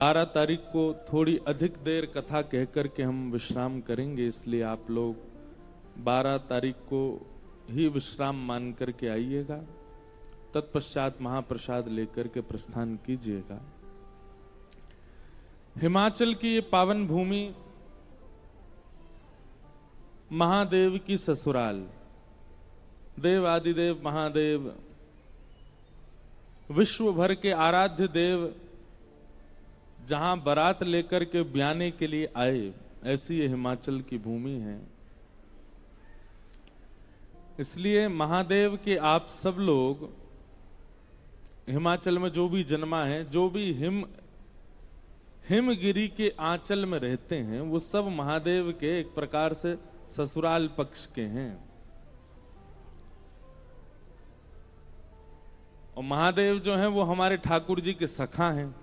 12 तारीख को थोड़ी अधिक देर कथा कहकर के हम विश्राम करेंगे, इसलिए आप लोग 12 तारीख को ही विश्राम मान करके आइएगा। तत्पश्चात महाप्रसाद लेकर के प्रस्थान कीजिएगा। हिमाचल की ये पावन भूमि महादेव की ससुराल, देव आदिदेव महादेव विश्व भर के आराध्य देव जहां बारात लेकर के ब्याने के लिए आए, ऐसी ये हिमाचल की भूमि है। इसलिए महादेव के आप सब लोग हिमाचल में जो भी जन्मा है, जो भी हिमगिरी के आंचल में रहते हैं, वो सब महादेव के एक प्रकार से ससुराल पक्ष के हैं। और महादेव जो हैं वो हमारे ठाकुर जी के सखा हैं।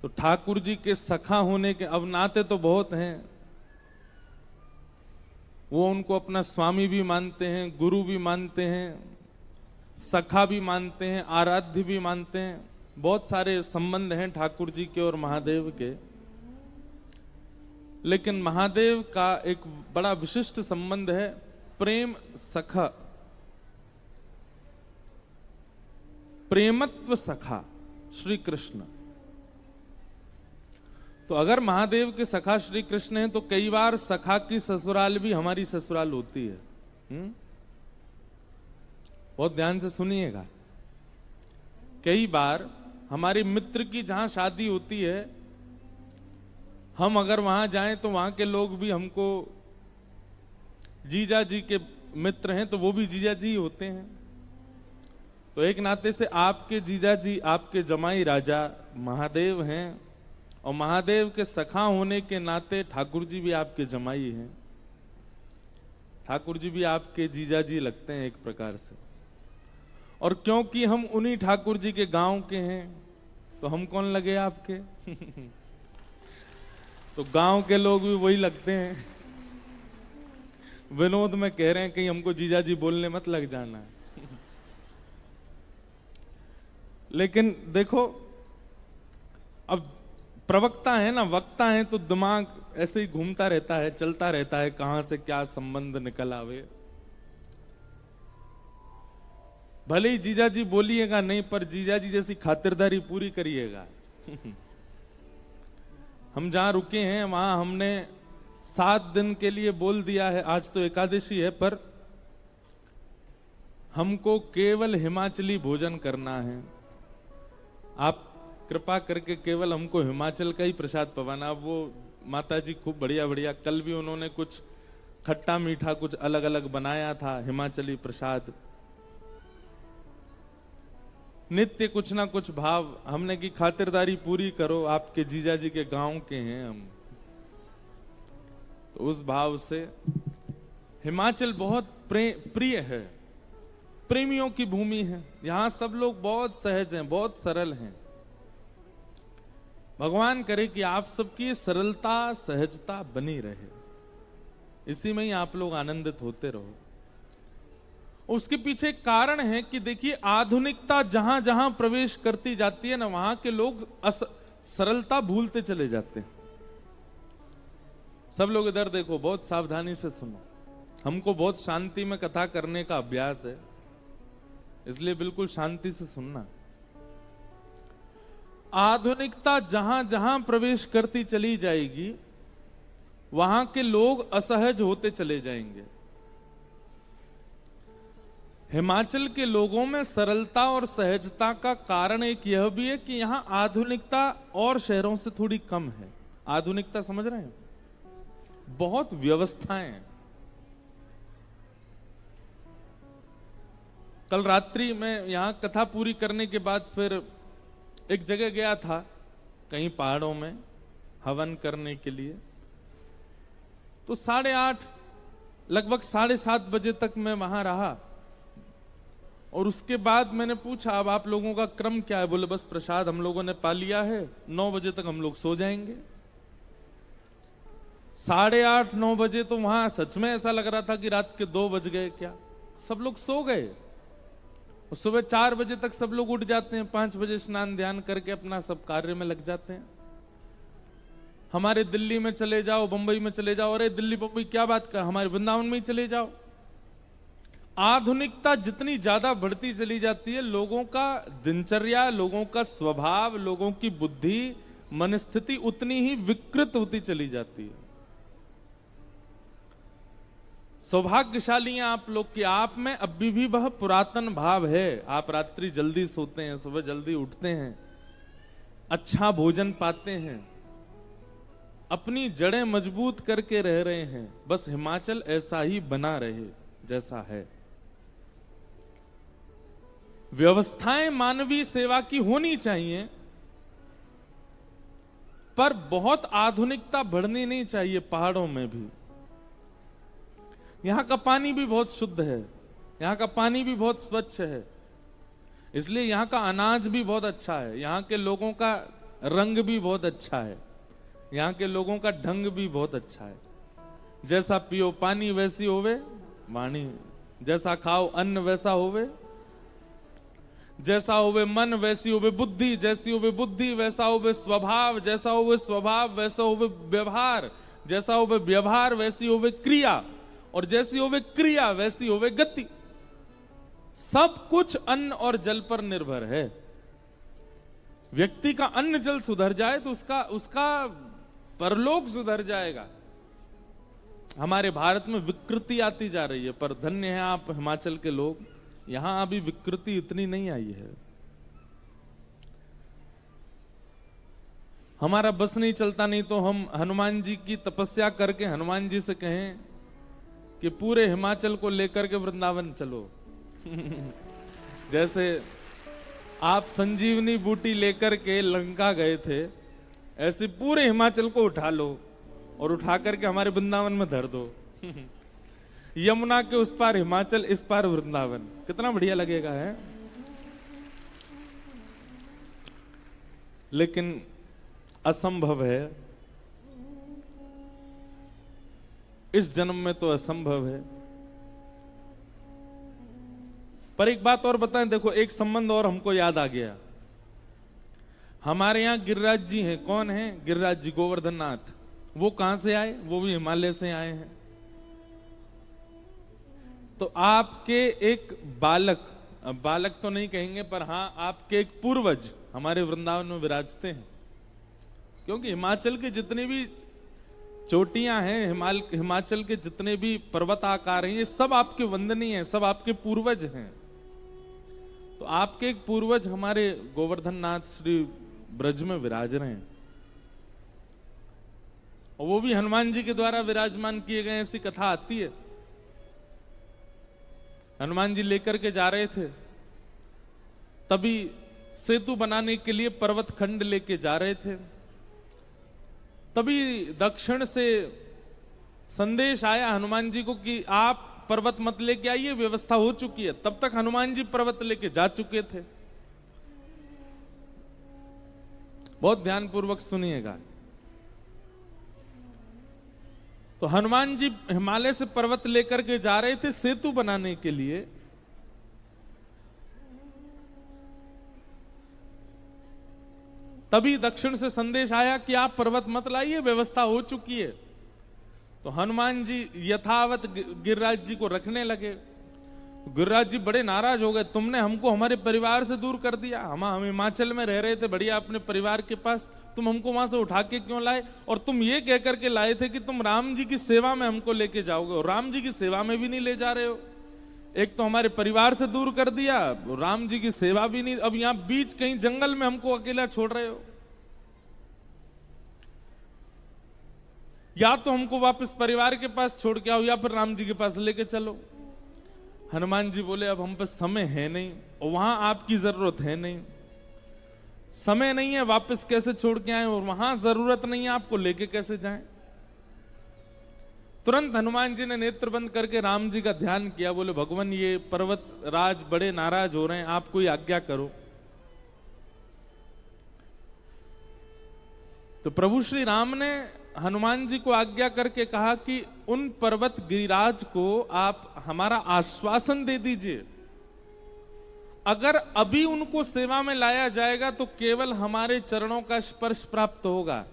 तो ठाकुर जी के सखा होने के अब नाते तो बहुत हैं। वो उनको अपना स्वामी भी मानते हैं, गुरु भी मानते हैं, सखा भी मानते हैं, आराध्य भी मानते हैं। बहुत सारे संबंध हैं ठाकुर जी के और महादेव के। लेकिन महादेव का एक बड़ा विशिष्ट संबंध है, प्रेम सखा, प्रेमत्व सखा श्री कृष्ण। तो अगर महादेव के सखा श्री कृष्ण हैं, तो कई बार सखा की ससुराल भी हमारी ससुराल होती है। बहुत ध्यान से सुनिएगा। कई बार हमारे मित्र की जहां शादी होती है, हम अगर वहां जाएं तो वहां के लोग भी हमको, जीजा जी के मित्र हैं तो वो भी जीजा जी होते हैं। तो एक नाते से आपके जीजा जी, आपके जमाई राजा महादेव हैं, और महादेव के सखा होने के नाते ठाकुर जी भी आपके जमाई हैं। ठाकुर जी भी आपके जीजा जी लगते हैं एक प्रकार से। और क्योंकि हम उन्हीं ठाकुर जी के गांव के हैं, तो हम कौन लगे आपके? तो गांव के लोग भी वही लगते हैं। विनोद में कह रहे हैं कहीं हमको जीजा जी बोलने मत लग जाना। लेकिन देखो, अब प्रवक्ता है ना, वक्ता है, तो दिमाग ऐसे ही घूमता रहता है, चलता रहता है, कहां से क्या संबंध निकल आवे। भले ही जीजा जी बोलिएगा नहीं, पर जीजा जी जैसी खातिरदारी पूरी करिएगा। हम जहां रुके हैं वहां हमने 7 दिन के लिए बोल दिया है। आज तो एकादशी है, पर हमको केवल हिमाचली भोजन करना है। आप कृपा करके केवल हमको हिमाचल का ही प्रसाद पवाना। वो माता जी खूब बढ़िया बढ़िया, कल भी उन्होंने कुछ खट्टा मीठा कुछ अलग अलग बनाया था, हिमाचली प्रसाद। नित्य कुछ ना कुछ भाव हमने की खातिरदारी पूरी करो, आपके जीजा जी के गांव के हैं हम। तो उस भाव से हिमाचल बहुत प्रिय है, प्रेमियों की भूमि है। यहां सब लोग बहुत सहज हैं, बहुत सरल हैं। भगवान करे कि आप सबकी सरलता सहजता बनी रहे, इसी में ही आप लोग आनंदित होते रहो। उसके पीछे कारण है कि देखिए, आधुनिकता जहां जहां प्रवेश करती जाती है ना, वहां के लोग सरलता भूलते चले जाते हैं। सब लोग इधर देखो, बहुत सावधानी से सुनो। हमको बहुत शांति में कथा करने का अभ्यास है, इसलिए बिल्कुल शांति से सुनना। आधुनिकता जहां जहां प्रवेश करती चली जाएगी, वहां के लोग असहज होते चले जाएंगे। हिमाचल के लोगों में सरलता और सहजता का कारण एक यह भी है कि यहां आधुनिकता और शहरों से थोड़ी कम है। आधुनिकता समझ रहे हैं? बहुत व्यवस्थाएं। कल रात्रि में यहां कथा पूरी करने के बाद फिर एक जगह गया था, कहीं पहाड़ों में हवन करने के लिए। तो 8:30 लगभग 7:30 बजे तक मैं वहां रहा। और उसके बाद मैंने पूछा, अब आप लोगों का क्रम क्या है? बोले बस प्रसाद हम लोगों ने पा लिया है, 9 बजे तक हम लोग सो जाएंगे। 8:30 9 बजे तो वहां सच में ऐसा लग रहा था कि रात के 2 बज गए क्या। सब लोग सो गए। सुबह 4 बजे तक सब लोग उठ जाते हैं, 5 बजे स्नान ध्यान करके अपना सब कार्य में लग जाते हैं। हमारे दिल्ली में चले जाओ, बंबई में चले जाओ, अरे दिल्ली बंबई क्या बात कर, हमारे वृंदावन में ही चले जाओ। आधुनिकता जितनी ज्यादा बढ़ती चली जाती है, लोगों का दिनचर्या, लोगों का स्वभाव, लोगों की बुद्धि, मनस्थिति उतनी ही विकृत होती चली जाती है। सौभाग्यशाली हैं आप लोग कि आप में अभी भी वह पुरातन भाव है। आप रात्रि जल्दी सोते हैं, सुबह जल्दी उठते हैं, अच्छा भोजन पाते हैं, अपनी जड़ें मजबूत करके रह रहे हैं। बस हिमाचल ऐसा ही बना रहे जैसा है। व्यवस्थाएं मानवीय सेवा की होनी चाहिए, पर बहुत आधुनिकता बढ़नी नहीं चाहिए। पहाड़ों में भी यहां का पानी भी बहुत शुद्ध है, यहां का पानी भी बहुत स्वच्छ है, इसलिए यहां का अनाज भी बहुत अच्छा है, यहां के लोगों का रंग भी बहुत अच्छा है, यहां के लोगों का ढंग भी बहुत अच्छा है। जैसा पियो पानी वैसी होवे वाणी, जैसा खाओ अन्न वैसा होवे, जैसा होवे मन वैसी होवे बुद्धि, जैसी होवे बुद्धि वैसा होवे स्वभाव, जैसा होवे स्वभाव वैसा होवे व्यवहार, जैसा होवे व्यवहार वैसी होवे क्रिया, और जैसी होवे क्रिया वैसी होवे गति। सब कुछ अन्न और जल पर निर्भर है। व्यक्ति का अन्न जल सुधर जाए तो उसका परलोक सुधर जाएगा। हमारे भारत में विकृति आती जा रही है, पर धन्य है आप हिमाचल के लोग, यहां अभी विकृति इतनी नहीं आई है। हमारा बस नहीं चलता, नहीं तो हम हनुमान जी की तपस्या करके हनुमान जी से कहें कि पूरे हिमाचल को लेकर के वृंदावन चलो। जैसे आप संजीवनी बूटी लेकर के लंका गए थे, ऐसे पूरे हिमाचल को उठा लो और उठा करके हमारे वृंदावन में धर दो। यमुना के उस पार हिमाचल, इस पार वृंदावन, कितना बढ़िया लगेगा है। लेकिन असंभव है, इस जन्म में तो असंभव है। पर एक बात और बताएं, देखो एक संबंध और हमको याद आ गया। हमारे यहां गिरिराज जी हैं, कौन है? गिरिराज जी गोवर्धन नाथ। वो कहां से आए? वो भी हिमालय से आए हैं। तो आपके एक बालक, बालक तो नहीं कहेंगे, पर हां आपके एक पूर्वज हमारे वृंदावन में विराजते हैं। क्योंकि हिमाचल के जितने भी चोटियां हैं, हिमाचल के जितने भी पर्वत आकार हैं, ये सब आपके वंदनीय हैं, सब आपके पूर्वज हैं। तो आपके एक पूर्वज हमारे गोवर्धन नाथ श्री ब्रज में विराज रहे हैं, और वो भी हनुमान जी के द्वारा विराजमान किए गए, ऐसी कथा आती है। हनुमान जी लेकर के जा रहे थे, तभी सेतु बनाने के लिए पर्वत खंड लेके जा रहे थे, तभी दक्षिण से संदेश आया हनुमान जी को कि आप पर्वत मत लेके आइए, व्यवस्था हो चुकी है। तब तक हनुमान जी पर्वत लेके जा चुके थे। बहुत ध्यानपूर्वक सुनिएगा। तो हनुमान जी हिमालय से पर्वत लेकर के जा रहे थे सेतु बनाने के लिए। तभी दक्षिण से संदेश आया कि आप पर्वत मत लाइए, व्यवस्था हो चुकी है। तो हनुमान जी यथावत गिरिराज जी को रखने लगे। गिरिराज जी बड़े नाराज हो गए, तुमने हमको हमारे परिवार से दूर कर दिया। हम हिमाचल में रह रहे थे बढ़िया अपने परिवार के पास, तुम हमको वहां से उठा के क्यों लाए? और तुम ये कह करके लाए थे कि तुम राम जी की सेवा में हमको लेके जाओगे, और राम जी की सेवा में भी नहीं ले जा रहे हो। एक तो हमारे परिवार से दूर कर दिया, राम जी की सेवा भी नहीं, अब यहां बीच कहीं जंगल में हमको अकेला छोड़ रहे हो। या तो हमको वापस परिवार के पास छोड़ के आओ, या फिर राम जी के पास लेके चलो। हनुमान जी बोले अब हम पे समय है नहीं, और वहां आपकी जरूरत है नहीं, समय नहीं है, वापस कैसे छोड़ के आए, और वहां जरूरत नहीं है, आपको लेके कैसे जाएं। तुरंत हनुमान जी ने नेत्र बंद करके राम जी का ध्यान किया, बोले भगवान ये पर्वत राज बड़े नाराज हो रहे हैं, आप कोई आज्ञा करो। तो प्रभु श्री राम ने हनुमान जी को आज्ञा करके कहा कि उन पर्वत गिरिराज को आप हमारा आश्वासन दे दीजिए, अगर अभी उनको सेवा में लाया जाएगा तो केवल हमारे चरणों का स्पर्श प्राप्त होगा,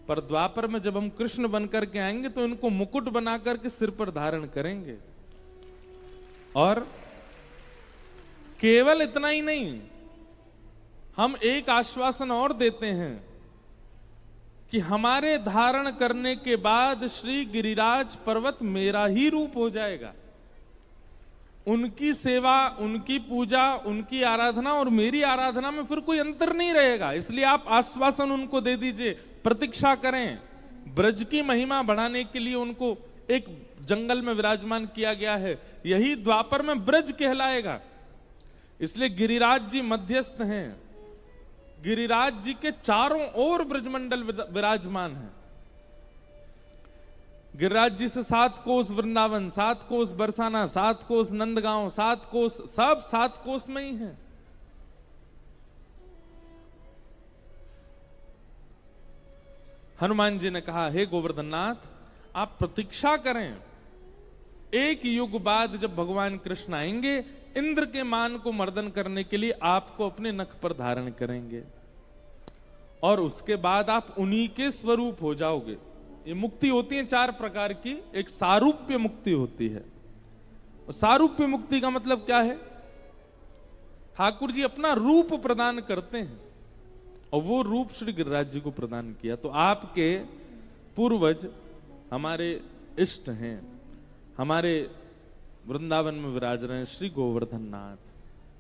पर द्वापर में जब हम कृष्ण बनकर के आएंगे तो इनको मुकुट बनाकर के सिर पर धारण करेंगे। और केवल इतना ही नहीं, हम एक आश्वासन और देते हैं कि हमारे धारण करने के बाद श्री गिरिराज पर्वत मेरा ही रूप हो जाएगा। उनकी सेवा, उनकी पूजा, उनकी आराधना और मेरी आराधना में फिर कोई अंतर नहीं रहेगा। इसलिए आप आश्वासन उनको दे दीजिए, प्रतीक्षा करें। ब्रज की महिमा बढ़ाने के लिए उनको एक जंगल में विराजमान किया गया है, यही द्वापर में ब्रज कहलाएगा। इसलिए गिरिराज जी मध्यस्थ हैं, गिरिराज जी के चारों ओर ब्रजमंडल विराजमान है। गिरिराज जी से 7 कोस वृंदावन, 7 कोस बरसाना, 7 कोस नंदगांव, 7 कोस, सब 7 कोस में ही है। हनुमान जी ने कहा, हे गोवर्धननाथ, आप प्रतीक्षा करें, एक युग बाद जब भगवान कृष्ण आएंगे, इंद्र के मान को मर्दन करने के लिए आपको अपने नख पर धारण करेंगे और उसके बाद आप उन्हीं के स्वरूप हो जाओगे। ये मुक्ति होती है 4 प्रकार की। एक सारूप्य मुक्ति होती है। और सारूप्य मुक्ति का मतलब क्या है? ठाकुर जी अपना रूप प्रदान करते हैं और वो रूप श्री गिरिराज जी को प्रदान किया। तो आपके पूर्वज हमारे इष्ट हैं, हमारे वृंदावन में विराज रहे हैं श्री गोवर्धननाथ।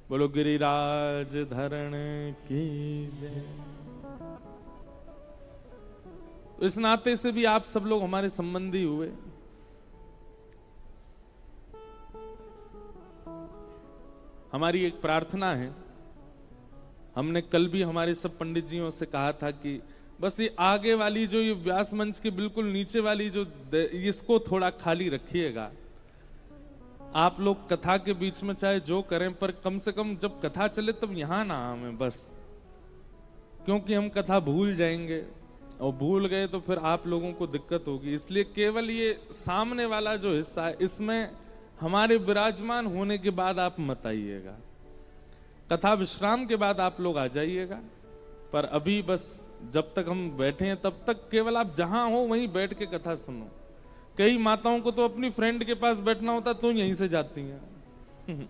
बोलो गिरिराज धरण की जय। तो इस नाते से भी आप सब लोग हमारे संबंधी हुए। हमारी एक प्रार्थना है, हमने कल भी हमारे सब पंडित जियों से कहा था कि बस ये आगे वाली जो ये व्यास मंच के बिल्कुल नीचे वाली जो इसको थोड़ा खाली रखिएगा। आप लोग कथा के बीच में चाहे जो करें, पर कम से कम जब कथा चले तब यहां ना आवे बस, क्योंकि हम कथा भूल जाएंगे और भूल गए तो फिर आप लोगों को दिक्कत होगी। इसलिए केवल ये सामने वाला जो हिस्सा है इसमें हमारे विराजमान होने के बाद आप मत आइएगा। कथा विश्राम के बाद आप लोग आ जाइएगा, पर अभी बस जब तक हम बैठे हैं तब तक केवल आप जहां हो वहीं बैठ के कथा सुनो। कई माताओं को तो अपनी फ्रेंड के पास बैठना होता तो यहीं से जाती हैं।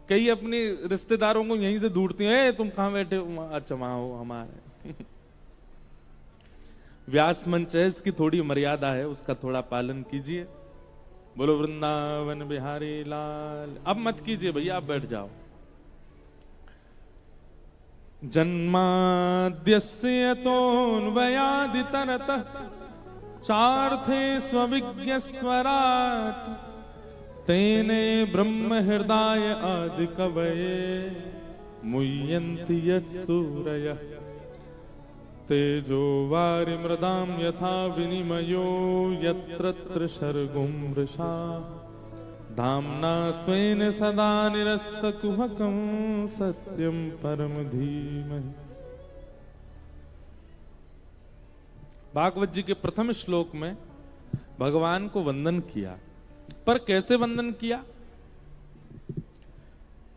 कई अपने रिश्तेदारों को यहीं से ढूंढती हैं, तुम कहां बैठे हो? अच्छा वहां हो हमारे। व्यास मंच है, इसकी थोड़ी मर्यादा है, उसका थोड़ा पालन कीजिए। बोलो वृंदावन बिहारी लाल। अब मत कीजिए भैया, आप बैठ जाओ। जन्माद्यस्य तोऽन्वयादितरतः चार्थे स्वविज्ञ स्वराट तेने ब्रह्म हृदय आदि कवये मुह्यन्ति यत्सूरयः तेजो वारि मृदां यथा विनिमयो यत्र त्रिशर्गुं मृषा धाम्ना स्वेन सदा निरस्तकुहकं सत्यं परम धीमहि। भागवत जी के प्रथम श्लोक में भगवान को वंदन किया, पर कैसे वंदन किया?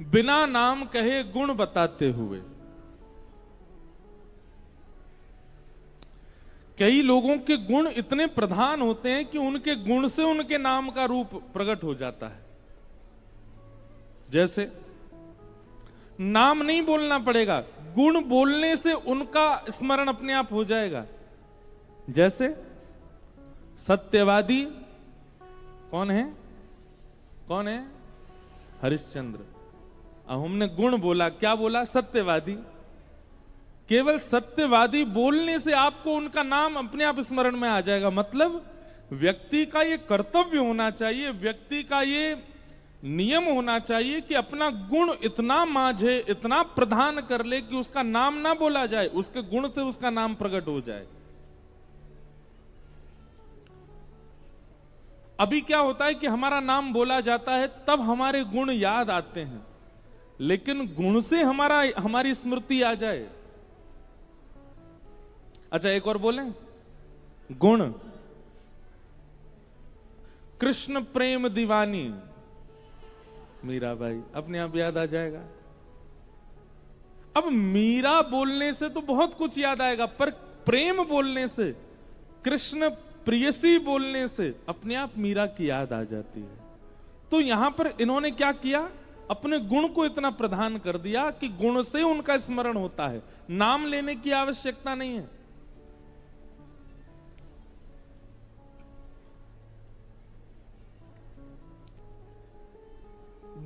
बिना नाम कहे गुण बताते हुए। कई लोगों के गुण इतने प्रधान होते हैं कि उनके गुण से उनके नाम का रूप प्रकट हो जाता है। जैसे नाम नहीं बोलना पड़ेगा, गुण बोलने से उनका स्मरण अपने आप हो जाएगा। जैसे सत्यवादी कौन है? कौन है? हरिश्चंद्र। अब हमने गुण बोला, क्या बोला? सत्यवादी। केवल सत्यवादी बोलने से आपको उनका नाम अपने आप स्मरण में आ जाएगा। मतलब व्यक्ति का ये कर्तव्य होना चाहिए, व्यक्ति का ये नियम होना चाहिए कि अपना गुण इतना मांझे, इतना प्रधान कर ले कि उसका नाम ना बोला जाए, उसके गुण से उसका नाम प्रकट हो जाए। अभी क्या होता है कि हमारा नाम बोला जाता है तब हमारे गुण याद आते हैं, लेकिन गुण से हमारी स्मृति आ जाए। अच्छा एक और बोलें, गुण कृष्ण प्रेम दीवानी, मीराबाई, अपने आप याद आ जाएगा। अब मीरा बोलने से तो बहुत कुछ याद आएगा, पर प्रेम बोलने से, कृष्ण प्रियसी बोलने से अपने आप मीरा की याद आ जाती है। तो यहां पर इन्होंने क्या किया, अपने गुण को इतना प्रधान कर दिया कि गुण से उनका स्मरण होता है, नाम लेने की आवश्यकता नहीं है।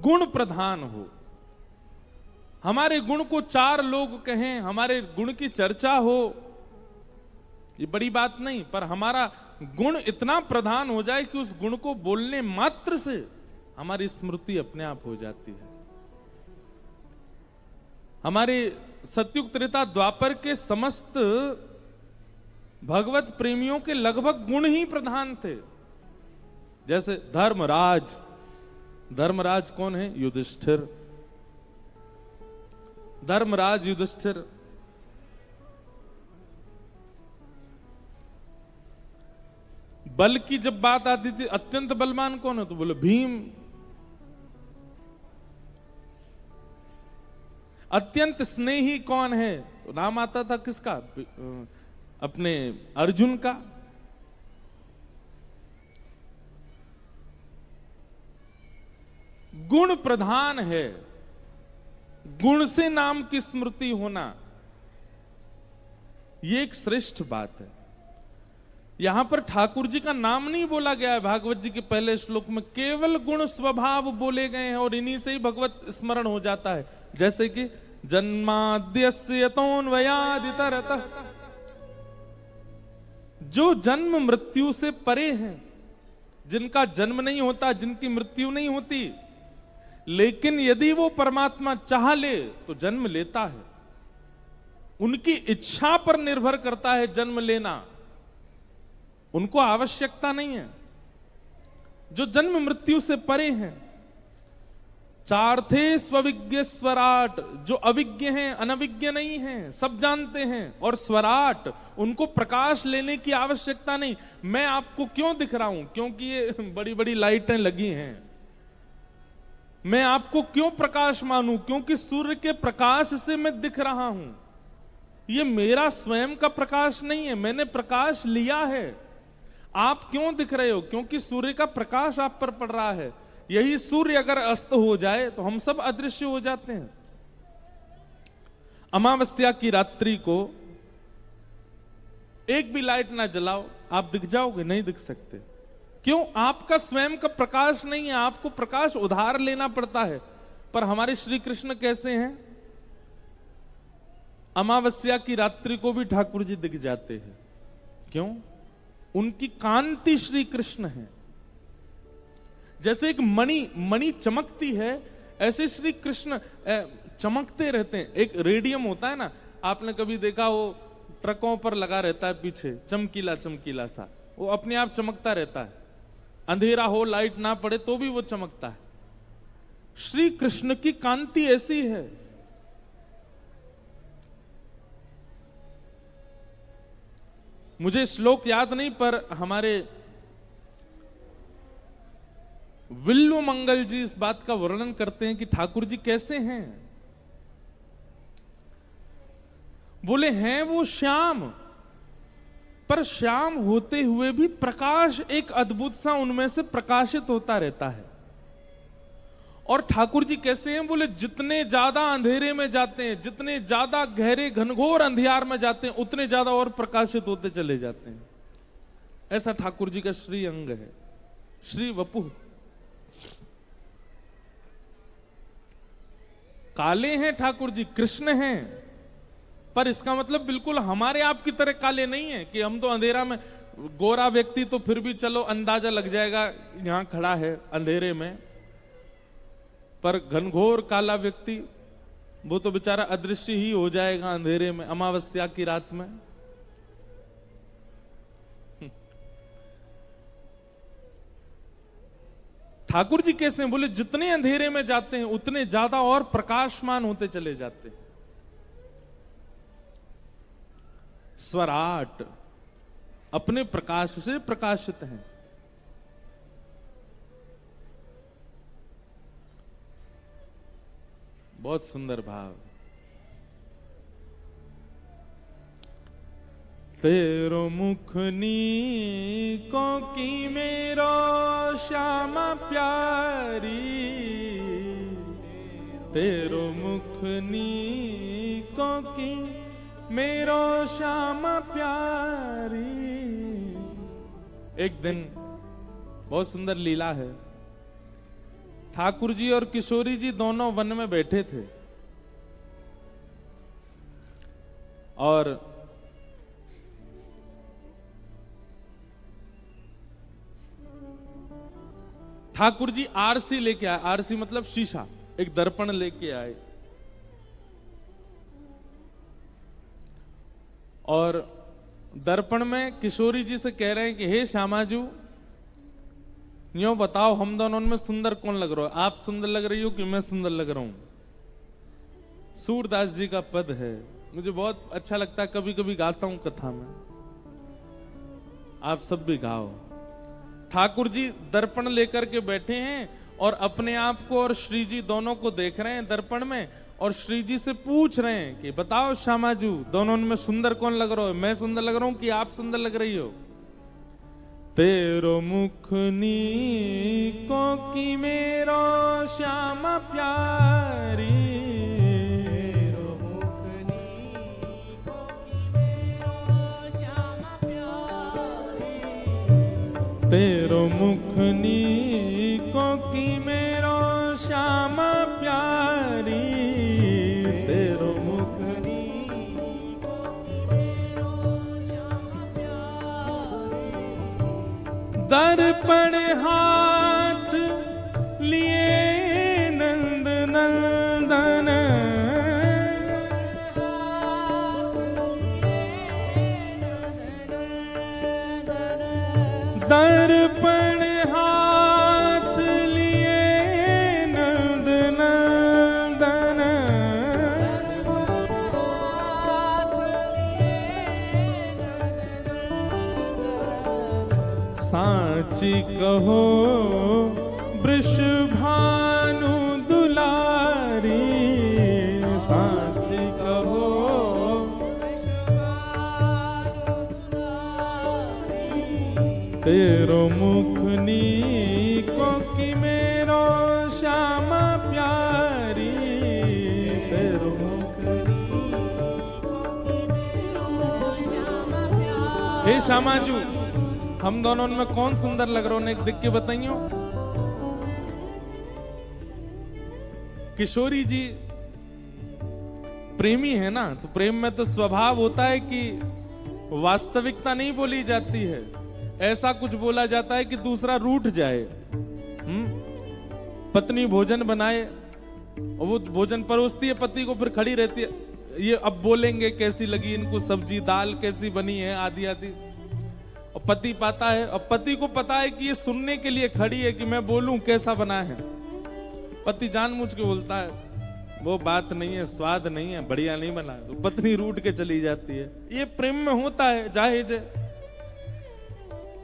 गुण प्रधान हो, हमारे गुण को चार लोग कहें, हमारे गुण की चर्चा हो, ये बड़ी बात नहीं, पर हमारा गुण इतना प्रधान हो जाए कि उस गुण को बोलने मात्र से हमारी स्मृति अपने आप हो जाती है। हमारे सतयुग त्रेता द्वापर के समस्त भगवत प्रेमियों के लगभग गुण ही प्रधान थे। जैसे धर्मराज, धर्मराज कौन है? युधिष्ठिर। धर्मराज युधिष्ठिर। बल की जब बात आती थी, अत्यंत बलवान कौन है? तो बोले भीम। अत्यंत स्नेही कौन है? तो नाम आता था किसका? अपने अर्जुन का। गुण प्रधान है, गुण से नाम की स्मृति होना, ये एक श्रेष्ठ बात है। यहां पर ठाकुर जी का नाम नहीं बोला गया है भागवत जी के पहले श्लोक में, केवल गुण स्वभाव बोले गए हैं और इन्हीं से ही भगवत स्मरण हो जाता है। जैसे कि जन्माद्यस्य यतोऽन्वयादितरतः, जो जन्म मृत्यु से परे हैं, जिनका जन्म नहीं होता, जिनकी मृत्यु नहीं होती, लेकिन यदि वो परमात्मा चाह ले तो जन्म लेता है। उनकी इच्छा पर निर्भर करता है जन्म लेना, उनको आवश्यकता नहीं है। जो जन्म मृत्यु से परे हैं, चार्थे स्वविज्ञ स्वराट, जो अविज्ञ हैं, अनविज्ञ नहीं हैं, सब जानते हैं, और स्वराट, उनको प्रकाश लेने की आवश्यकता नहीं। मैं आपको क्यों दिख रहा हूं? क्योंकि ये बड़ी बड़ी लाइटें लगी हैं। मैं आपको क्यों प्रकाश मानूं? क्योंकि सूर्य के प्रकाश से मैं दिख रहा हूं। ये मेरा स्वयं का प्रकाश नहीं है, मैंने प्रकाश लिया है। आप क्यों दिख रहे हो? क्योंकि सूर्य का प्रकाश आप पर पड़ रहा है। यही सूर्य अगर अस्त हो जाए तो हम सब अदृश्य हो जाते हैं। अमावस्या की रात्रि को एक भी लाइट ना जलाओ, आप दिख जाओगे? नहीं दिख सकते। क्यों? आपका स्वयं का प्रकाश नहीं है, आपको प्रकाश उधार लेना पड़ता है। पर हमारे श्री कृष्ण कैसे हैं? अमावस्या की रात्रि को भी ठाकुर जी दिख जाते हैं। क्यों? उनकी कांति श्री कृष्ण है। जैसे एक मणि चमकती है, ऐसे श्री कृष्ण चमकते रहते हैं। एक रेडियम होता है ना, आपने कभी देखा, वो ट्रकों पर लगा रहता है पीछे, चमकीला चमकीला सा, वो अपने आप चमकता रहता है। अंधेरा हो, लाइट ना पड़े तो भी वो चमकता है। श्री कृष्ण की कांति ऐसी है। मुझे श्लोक याद नहीं, पर हमारे विल्व मंगल जी इस बात का वर्णन करते हैं कि ठाकुर जी कैसे हैं। बोले हैं वो श्याम, पर श्याम होते हुए भी प्रकाश एक अद्भुत सा उनमें से प्रकाशित होता रहता है। और ठाकुर जी कैसे हैं? बोले जितने ज्यादा अंधेरे में जाते हैं, जितने ज्यादा गहरे घनघोर अंधियार में जाते हैं, उतने ज्यादा और प्रकाशित होते चले जाते हैं। ऐसा ठाकुर जी का श्री अंग है, श्री वपुः। काले हैं ठाकुर जी, कृष्ण हैं, पर इसका मतलब बिल्कुल हमारे आप की तरह काले नहीं है कि हम तो अंधेरा में, गोरा व्यक्ति तो फिर भी चलो अंदाजा लग जाएगा यहां खड़ा है अंधेरे में, पर घनघोर काला व्यक्ति वो तो बेचारा अदृश्य ही हो जाएगा अंधेरे में, अमावस्या की रात में। ठाकुर जी कैसे हैं? बोले जितने अंधेरे में जाते हैं उतने ज्यादा और प्रकाशमान होते चले जाते हैं। स्वराट, अपने प्रकाश से प्रकाशित हैं। बहुत सुंदर भाव। तेरो मुखनी को की मेरो श्यामा प्यारी, तेरो मुखनी को की मेरो श्यामा प्यारी। एक दिन बहुत सुंदर लीला है। ठाकुर जी और किशोरी जी दोनों वन में बैठे थे और ठाकुर जी आरसी लेके आए। आरसी मतलब शीशा, एक दर्पण लेके आए और दर्पण में किशोरी जी से कह रहे हैं कि हे श्यामाजू, यूं बताओ हम दोनों में सुंदर कौन लग रहा है? आप सुंदर लग रही हो कि मैं सुंदर लग रहा हूं? सूरदास जी का पद है, मुझे बहुत अच्छा लगता है, कभी कभी गाता हूं कथा में, आप सब भी गाओ। ठाकुर जी दर्पण लेकर के बैठे हैं और अपने आप को और श्री जी दोनों को देख रहे हैं दर्पण में और श्री जी से पूछ रहे हैं कि बताओ श्यामाजू, दोनों में सुंदर कौन लग रहा है? मैं सुंदर लग रहा हूं कि आप सुंदर लग रही हो? तेरो मुखनी को की मेरो श्यामा प्यारी, तेरो मुखनी को की मेरो श्यामा प्यारी, तेरो मुखनी को की मेरो श्यामा प्यारी, तेरो मुखनी को की मेरो श्यामा प्यारी। दर्पण हाथ लिए नंद नंदन, दर्पण हाथ लिए नंद नंदन, साची कहो वृषभानु दुलारी, साची कहो तेरो मुखनी को की मेरो श्यामा प्यारी, तेरो मुखनी को की मेरो श्यामा प्यारी। हे श्यामाजू, हम दोनों में कौन सुंदर लग रहा है? दिख के बताइयो। किशोरी जी प्रेमी है ना, तो प्रेम में तो स्वभाव होता है कि वास्तविकता नहीं बोली जाती है, ऐसा कुछ बोला जाता है कि दूसरा रूठ जाए। पत्नी भोजन बनाए और वो भोजन परोसती है पति को, फिर खड़ी रहती है, ये अब बोलेंगे कैसी लगी इनको सब्जी, दाल कैसी बनी है, आदि आदि। और पति पाता है, और पति को पता है कि ये सुनने के लिए खड़ी है कि मैं बोलूं कैसा बना है। पति जानबूझ के बोलता है वो बात नहीं है, स्वाद नहीं है, बढ़िया नहीं बना, तो पत्नी रूठ के चली जाती है। ये प्रेम में होता है, जाहिर है।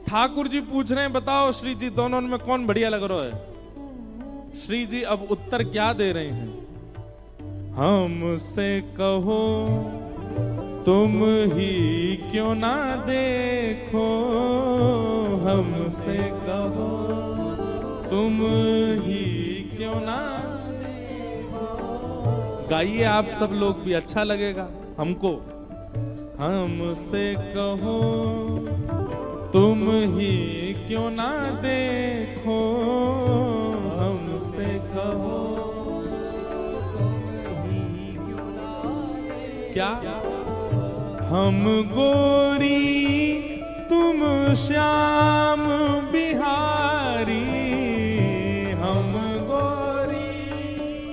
ठाकुर जी पूछ रहे हैं बताओ श्री जी दोनों में कौन बढ़िया लग रहा है? श्री जी अब उत्तर क्या दे रहे हैं? हमसे कहो तुम ही क्यों ना देखो, हमसे कहो तुम ही क्यों ना देखो। गाइए आप सब लोग भी, अच्छा लगेगा हमको। हमसे कहो तुम ही क्यों ना देखो, हमसे कहो तुम ही क्यों ना देखो। क्या हम गोरी तुम श्याम बिहारी, हम गोरी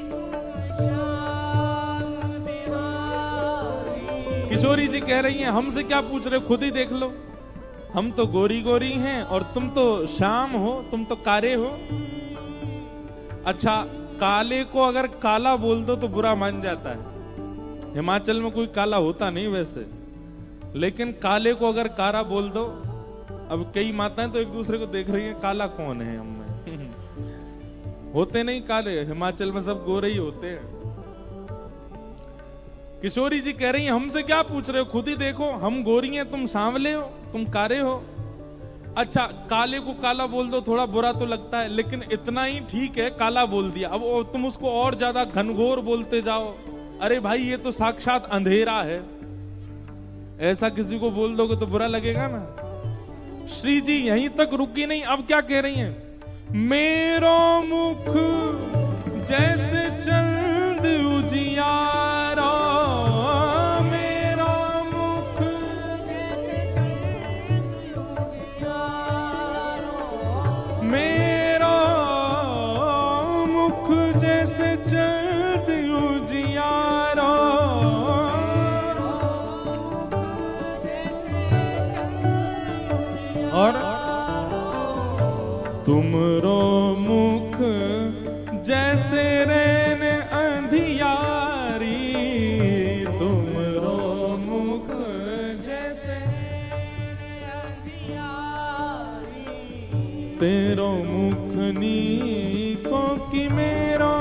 तुम श्याम बिहारी। किशोरी जी कह रही हैं हमसे क्या पूछ रहे हो, खुद ही देख लो, हम तो गोरी गोरी हैं और तुम तो श्याम हो, तुम तो कारे हो। अच्छा, काले को अगर काला बोल दो तो बुरा मान जाता है। हिमाचल में कोई काला होता नहीं वैसे, लेकिन काले को अगर कारा बोल दो, अब कई माताएं तो एक दूसरे को देख रही हैं काला कौन है हम में। होते नहीं काले, हिमाचल में सब गोरे ही होते हैं। किशोरी जी कह रही हैं हमसे क्या पूछ रहे हो, खुद ही देखो, हम गोरी हैं, तुम सांवले हो, तुम कारे हो। अच्छा, काले को काला बोल दो, थोड़ा बुरा तो लगता है, लेकिन इतना ही ठीक है, काला बोल दिया। अब तुम उसको और ज्यादा घनघोर बोलते जाओ, अरे भाई ये तो साक्षात अंधेरा है, ऐसा किसी को बोल दोगे तो बुरा लगेगा ना। श्री जी यहीं तक रुकी नहीं, अब क्या कह रही हैं, मेरो मुख जैसे चंद उजियारा, मेरो मुख जैसे चंद उजियारा, मेरो मुख जैसे चंद उजियारा, और तुमरो मुख जैसे रैन अंधियारी, तुमरो मुख जैसे अंधियारी, तेरो मुख नीको की मेरो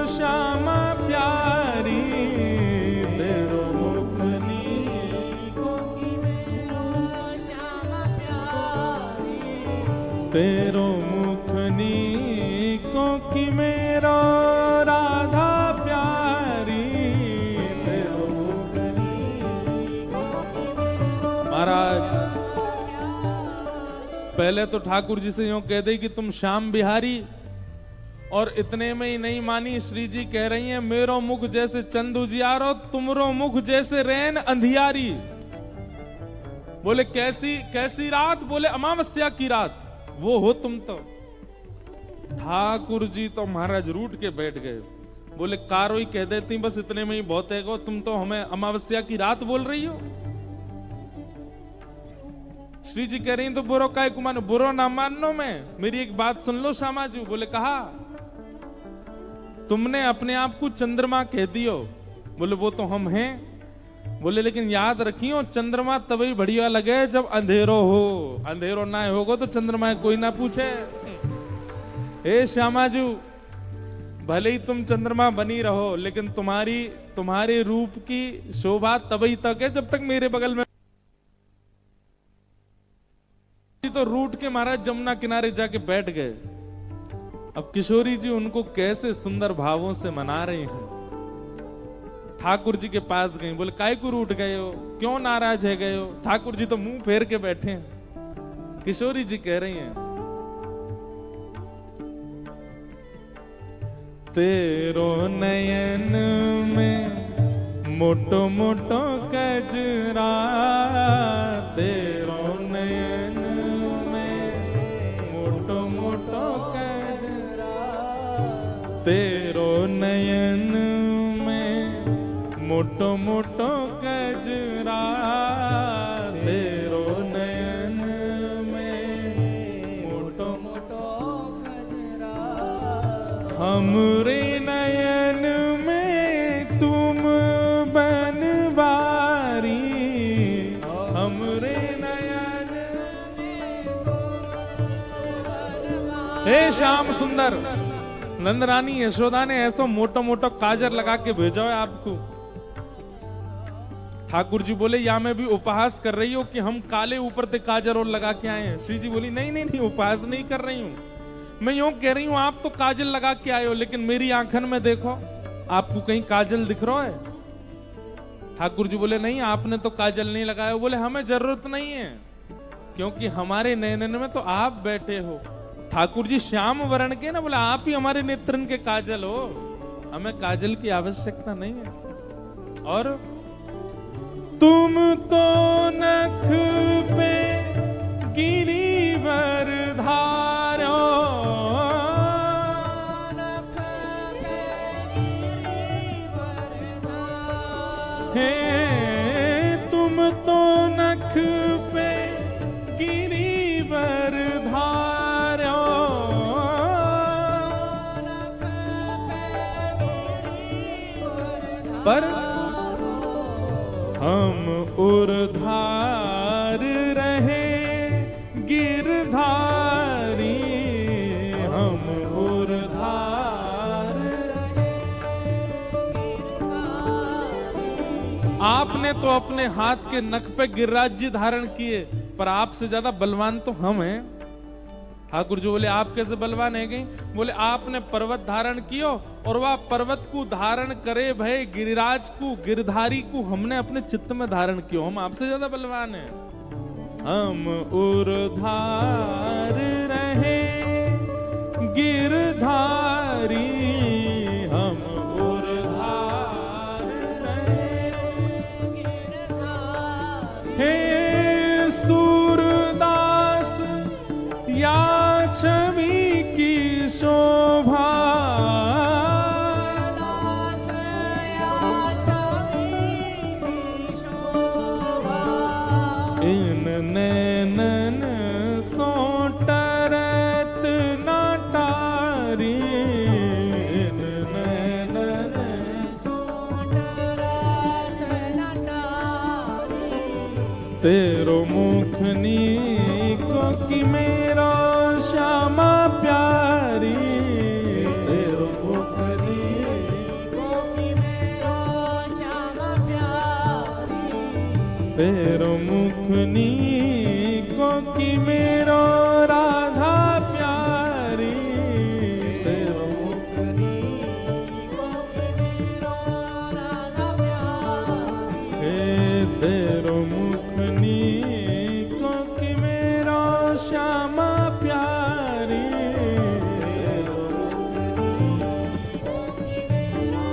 श्यामा प्यारी, तेरो मुख नीको की मेरो श्यामा प्यारी, तेरो मुख नीको की मेरो राधा प्यारी, तेरो मुख नीको की मेरो। महाराज पहले तो ठाकुर जी से यूं कह दे कि तुम श्याम बिहारी, और इतने में ही नहीं मानी, श्री जी कह रही हैं मेरो मुख जैसे चंद उजियारो, तुमरो मुख जैसे रैन अंधियारी। बोले कैसी कैसी रात, बोले अमावस्या की रात, वो हो तुम तो। ठाकुर जी तो महाराज रूठ के बैठ गए, बोले कारो ही कह देती बस इतने में ही बहुत है, तुम तो हमें अमावस्या की रात बोल रही हो। श्री जी कह रही तो बुरो काय को मानो, बुरो ना मानो, मैं मेरी एक बात सुन लो श्यामाजू। बोले कहा, तुमने अपने आप को चंद्रमा कह दियो, बोले वो तो हम हैं, बोले लेकिन याद रखियो चंद्रमा तभी बढ़िया लगे जब अंधेरो हो, अंधेरो ना होगा तो चंद्रमा कोई ना पूछे। हे श्यामाजू, भले ही तुम चंद्रमा बनी रहो, लेकिन तुम्हारे रूप की शोभा तभी तक है जब तक मेरे बगल में। तो रूठ के महाराज जमुना किनारे जाके बैठ गए। अब किशोरी जी उनको कैसे सुंदर भावों से मना रहे हैं। ठाकुर जी के पास गई, बोले काय को रूठ गए हो, क्यों नाराज है गए हो। ठाकुर जी तो मुंह फेर के बैठे हैं। किशोरी जी कह रही हैं, तेरो नयन में मोटो मोटो कजरा, तेरो नयन तेरो नयन में मोटो मोटो कजरा, तेरो नयन में मोटो मोटो कजरा, हमरे नयन में तुम बनवारी, हमरे नयन में तुम बनवारी। हे श्याम सुंदर, नंदरानी यशोदा ने ऐसा मोटो मोटो काजर लगा के भेजा है आपको। ठाकुर जी बोले या मैं भी उपहास कर रही हो कि हम काले ऊपर से काजर और लगा के आए हैं। श्री जी बोली नहीं नहीं नहीं, उपहास नहीं कर रही हूं, मैं यूं कह रही हूं आप तो काजल लगा के आए हो, लेकिन मेरी आंखन में देखो, आपको कहीं काजल दिख रहा है। ठाकुर जी बोले नहीं, आपने तो काजल नहीं लगाया। बोले हमें जरूरत नहीं है, क्योंकि हमारे नयनन में तो आप बैठे हो। ठाकुर जी श्याम वर्ण के ना, बोले आप ही हमारे नेत्रन के काजल हो, हमें काजल की आवश्यकता नहीं है। और तुम तो नख पे गिरिवर धारो, नख पे गिरिवर धारो, हे तुम तो नख पे गिरिवर धारो, पर हम उर्धार रहे गिरधारी, हम उर्धार रहे गिरधारी, आपने तो अपने हाथ के नख पे गिरिराज जी धारण किए, पर आपसे ज्यादा बलवान तो हम हैं। ठाकुर जी बोले आप कैसे बलवान है गई? बोले आपने पर्वत धारण कियो और वह पर्वत को धारण करे भय गिरिराज को, गिरधारी को हमने अपने चित्त में धारण कियो, हम आपसे ज्यादा बलवान हैं। हम उर्धार रहे गिरधारी, हम उर्धार रहे गिरधारी। हे सूरदास या छवि की शोभा, इन नैनन सो टरत न टारी, इन नैनन सो टरत न टारी। तेरो मुखनी को कि मेरा श्यामा प्यारी, तेरो मुखनी को कि मेरा श्यामा प्यारी। तेरो मुखनी को कि मेरा राधा प्यारी, तेरो मुखनी को कि मेरा राधा प्यारी। हे तेरो मुखनी को कि मेरा श्यामा प्यारी, तेरो मुखनी को कि मेरा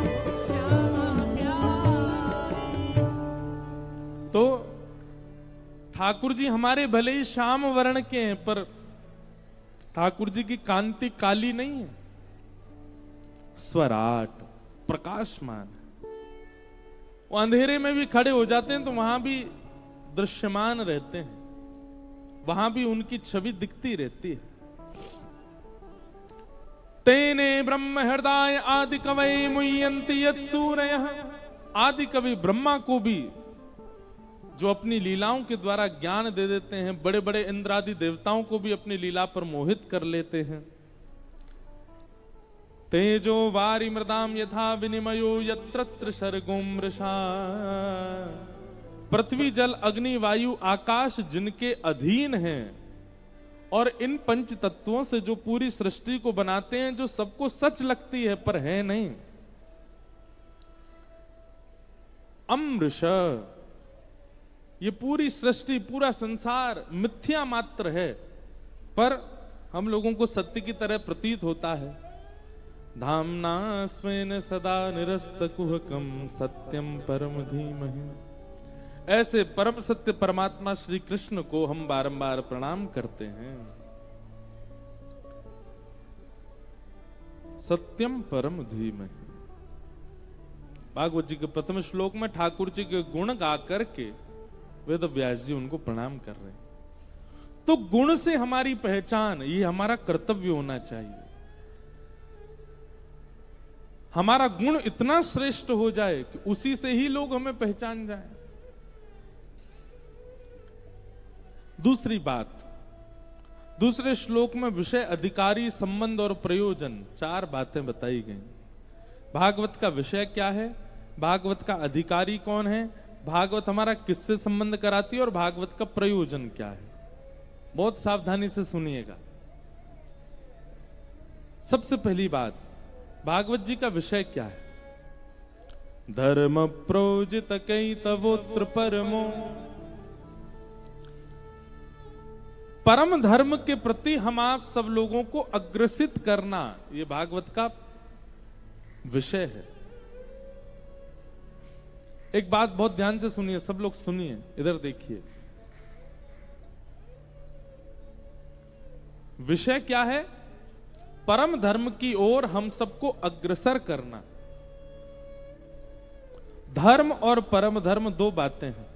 श्यामा प्यारी। तो ठाकुर जी हमारे भले ही श्याम वर्ण के हैं, पर ठाकुर जी की कांति काली नहीं है, स्वराट प्रकाशमान। वो अंधेरे में भी खड़े हो जाते हैं तो वहां भी दृश्यमान रहते हैं, वहां भी उनकी छवि दिखती रहती है। तेने ब्रह्म हृदय आदि कवि मुह्यन्ति यत् सूरयः। आदि कवि ब्रह्मा को भी जो अपनी लीलाओं के द्वारा ज्ञान दे देते हैं, बड़े बड़े इंद्रादि देवताओं को भी अपनी लीला पर मोहित कर लेते हैं। तेजो वारि मृदाम यथा विनिमयो यत्र सर्गो मृषा। पृथ्वी जल अग्नि वायु आकाश जिनके अधीन हैं, और इन पंच तत्वों से जो पूरी सृष्टि को बनाते हैं, जो सबको सच लगती है पर है नहीं। अमृष, ये पूरी सृष्टि पूरा संसार मिथ्या मात्र है, पर हम लोगों को सत्य की तरह प्रतीत होता है। धामना स्वेन सदा निरस्त कुहकम सत्यम परम धीमहि। ऐसे परम सत्य परमात्मा श्री कृष्ण को हम बारंबार प्रणाम करते हैं। सत्यम परम धीमहि। भागवत जी के प्रथम श्लोक में ठाकुर जी के गुण गा करके वेद व्यास जी उनको प्रणाम कर रहे हैं। तो गुण से हमारी पहचान, ये हमारा कर्तव्य होना चाहिए। हमारा गुण इतना श्रेष्ठ हो जाए कि उसी से ही लोग हमें पहचान जाएं। दूसरी बात, दूसरे श्लोक में विषय, अधिकारी, संबंध और प्रयोजन, 4 बातें बताई गई। भागवत का विषय क्या है, भागवत का अधिकारी कौन है, भागवत हमारा किससे संबंध कराती है, और भागवत का प्रयोजन क्या है। बहुत सावधानी से सुनिएगा। सबसे पहली बात, भागवत जी का विषय क्या है। धर्म प्रोजित कई तवोत्र परमो। परम धर्म के प्रति हम आप सब लोगों को अग्रसित करना, ये भागवत का विषय है। एक बात बहुत ध्यान से सुनिए, सब लोग सुनिए, इधर देखिए। विषय क्या है? परम धर्म की ओर हम सबको अग्रसर करना। धर्म और परम धर्म 2 बातें हैं।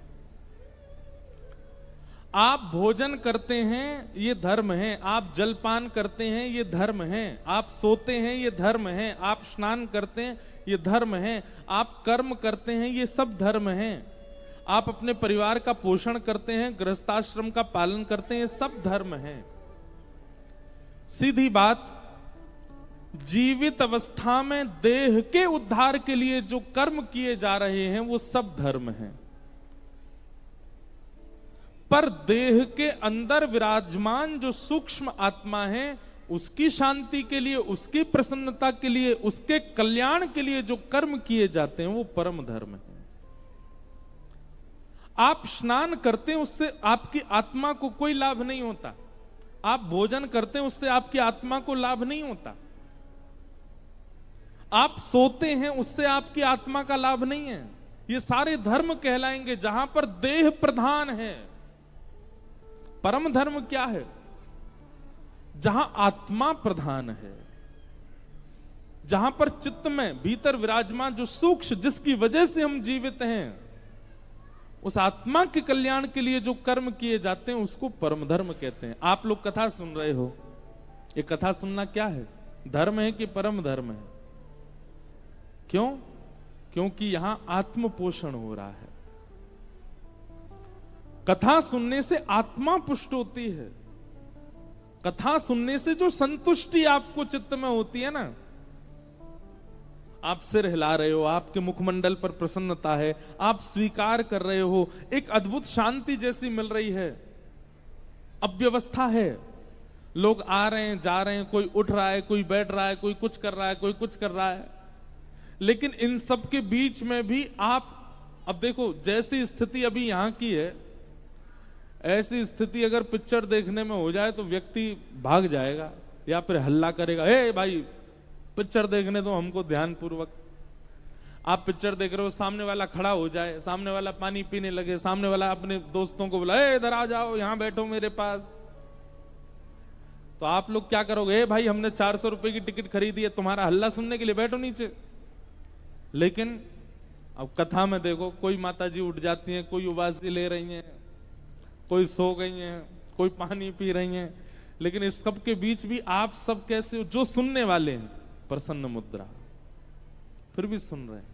आप भोजन करते हैं, ये धर्म है। आप जलपान करते हैं, ये धर्म है। आप सोते हैं, ये धर्म है। आप स्नान करते हैं, ये धर्म है। आप कर्म करते हैं, ये सब धर्म है। आप अपने परिवार का पोषण करते हैं, गृहस्थाश्रम का पालन करते हैं, ये सब धर्म है। सीधी बात, जीवित अवस्था में देह के उद्धार के लिए जो कर्म किए जा रहे हैं वो सब धर्म हैं। पर देह के अंदर विराजमान जो सूक्ष्म आत्मा है, उसकी शांति के लिए, उसकी प्रसन्नता के लिए, उसके कल्याण के लिए जो कर्म किए जाते हैं वो परम धर्म है। आप स्नान करते हैं, उससे आपकी आत्मा को कोई लाभ नहीं होता। आप भोजन करते हैं, उससे आपकी आत्मा को लाभ नहीं होता। आप सोते हैं, उससे आपकी आत्मा का लाभ नहीं है। ये सारे धर्म कहलाएंगे जहां पर देह प्रधान है। परम धर्म क्या है? जहां आत्मा प्रधान है, जहां पर चित्त में भीतर विराजमान जो सूक्ष्म, जिसकी वजह से हम जीवित हैं, उस आत्मा के कल्याण के लिए जो कर्म किए जाते हैं उसको परम धर्म कहते हैं। आप लोग कथा सुन रहे हो, ये कथा सुनना क्या है? धर्म है कि परम धर्म है? क्यों? क्योंकि यहां आत्म पोषण हो रहा है। कथा सुनने से आत्मा पुष्ट होती है। कथा सुनने से जो संतुष्टि आपको चित्त में होती है ना, आप सिर हिला रहे हो, आपके मुखमंडल पर प्रसन्नता है, आप स्वीकार कर रहे हो, एक अद्भुत शांति जैसी मिल रही है। अव्यवस्था है, लोग आ रहे हैं, जा रहे हैं, कोई उठ रहा है, कोई बैठ रहा है, कोई कुछ कर रहा है, कोई कुछ कर रहा है, लेकिन इन सब के बीच में भी आप, अब देखो जैसी स्थिति अभी यहां की है, ऐसी स्थिति अगर पिक्चर देखने में हो जाए तो व्यक्ति भाग जाएगा या फिर हल्ला करेगा, हे भाई पिक्चर देखने दो हमको ध्यान पूर्वक। आप पिक्चर देख रहे हो, सामने वाला खड़ा हो जाए, सामने वाला पानी पीने लगे, सामने वाला अपने दोस्तों को बुलाए, इधर आ जाओ, यहां बैठो मेरे पास, तो आप लोग क्या करोगे? भाई हमने 400 रुपए की टिकट खरीदी है तुम्हारा हल्ला सुनने के लिए, बैठो नीचे। लेकिन अब कथा में देखो, कोई माताजी उठ जाती हैं, कोई उबासी ले रही हैं, कोई सो गई हैं, कोई पानी पी रही हैं, लेकिन इस सब के बीच भी आप सब कैसे हो? जो सुनने वाले हैं प्रसन्न मुद्रा, फिर भी सुन रहे हैं,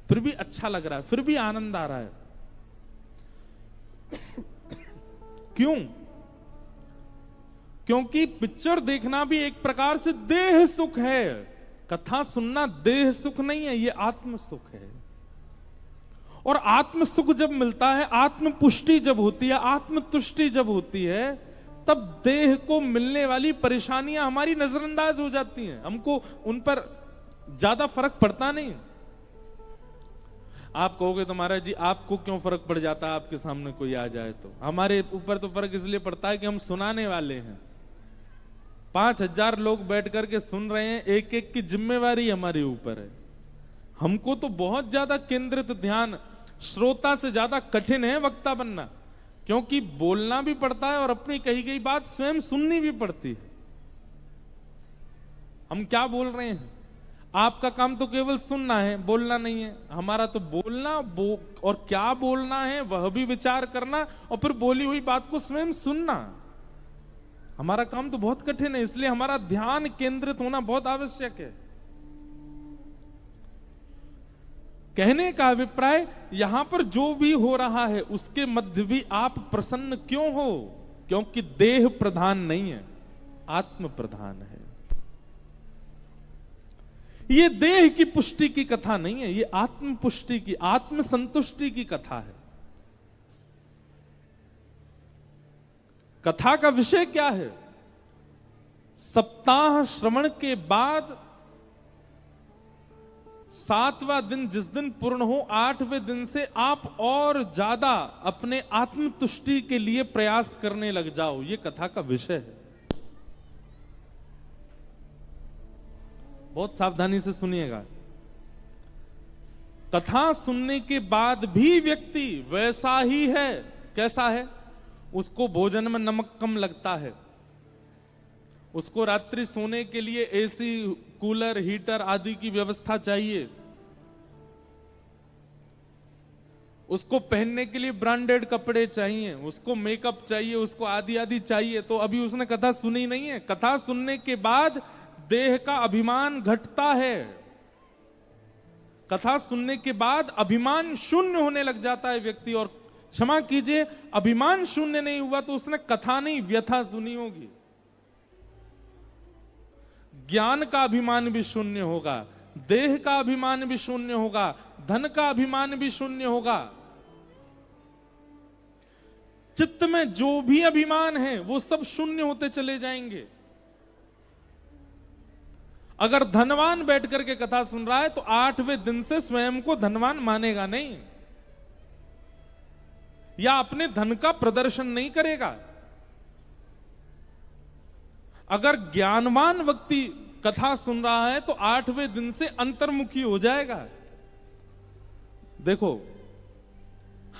फिर भी अच्छा लग रहा है, फिर भी आनंद आ रहा है। क्यों? क्योंकि पिक्चर देखना भी एक प्रकार से देह सुख है। कथा सुनना देह सुख नहीं है, ये आत्म सुख है। और आत्म सुख जब मिलता है, आत्म पुष्टि जब होती है, आत्म तुष्टि जब होती है, तब देह को मिलने वाली परेशानियां हमारी नजरअंदाज हो जाती हैं, हमको उन पर ज्यादा फर्क पड़ता नहीं। आप कहोगे तो महाराज जी आपको क्यों फर्क पड़ जाता है आपके सामने कोई आ जाए तो? हमारे ऊपर तो फर्क इसलिए पड़ता है कि हम सुनाने वाले हैं। 5000 लोग बैठ करके सुन रहे हैं, एक एक की जिम्मेवारी हमारे ऊपर है। हमको तो बहुत ज्यादा केंद्रित ध्यान, श्रोता से ज्यादा कठिन है वक्ता बनना, क्योंकि बोलना भी पड़ता है और अपनी कही गई बात स्वयं सुननी भी पड़ती है। हम क्या बोल रहे हैं? आपका काम तो केवल सुनना है, बोलना नहीं है। हमारा तो बोलना और क्या बोलना है वह भी विचार करना, और फिर बोली हुई बात को स्वयं सुनना। हमारा काम तो बहुत कठिन है, इसलिए हमारा ध्यान केंद्रित होना बहुत आवश्यक है। कहने का अभिप्राय, यहां पर जो भी हो रहा है उसके मध्य भी आप प्रसन्न क्यों हो? क्योंकि देह प्रधान नहीं है, आत्म प्रधान है। ये देह की पुष्टि की कथा नहीं है, ये आत्म पुष्टि की, आत्म संतुष्टि की कथा है। कथा का विषय क्या है? सप्ताह श्रवण के बाद 7वां दिन जिस दिन पूर्ण हो, 8वें दिन से आप और ज्यादा अपने आत्म तुष्टि के लिए प्रयास करने लग जाओ। ये कथा का विषय है। बहुत सावधानी से सुनिएगा। कथा सुनने के बाद भी व्यक्ति वैसा ही है। कैसा है? उसको भोजन में नमक कम लगता है, उसको रात्रि सोने के लिए एसी, कूलर, हीटर आदि की व्यवस्था चाहिए, उसको पहनने के लिए ब्रांडेड कपड़े चाहिए, उसको मेकअप चाहिए, उसको आदि आदि चाहिए। तो अभी उसने कथा सुनी नहीं है। कथा सुनने के बाद देह का अभिमान घटता है। कथा सुनने के बाद अभिमान शून्य होने लग जाता है व्यक्ति। और क्षमा कीजिए, अभिमान शून्य नहीं हुआ तो उसने कथा नहीं, व्यथा सुनी होगी। ज्ञान का अभिमान भी शून्य होगा, देह का अभिमान भी शून्य होगा, धन का अभिमान भी शून्य होगा। चित्त में जो भी अभिमान है वो सब शून्य होते चले जाएंगे। अगर धनवान बैठ करके कथा सुन रहा है तो 8वें दिन से स्वयं को धनवान मानेगा नहीं, या अपने धन का प्रदर्शन नहीं करेगा। अगर ज्ञानवान व्यक्ति कथा सुन रहा है तो 8वें दिन से अंतर्मुखी हो जाएगा। देखो,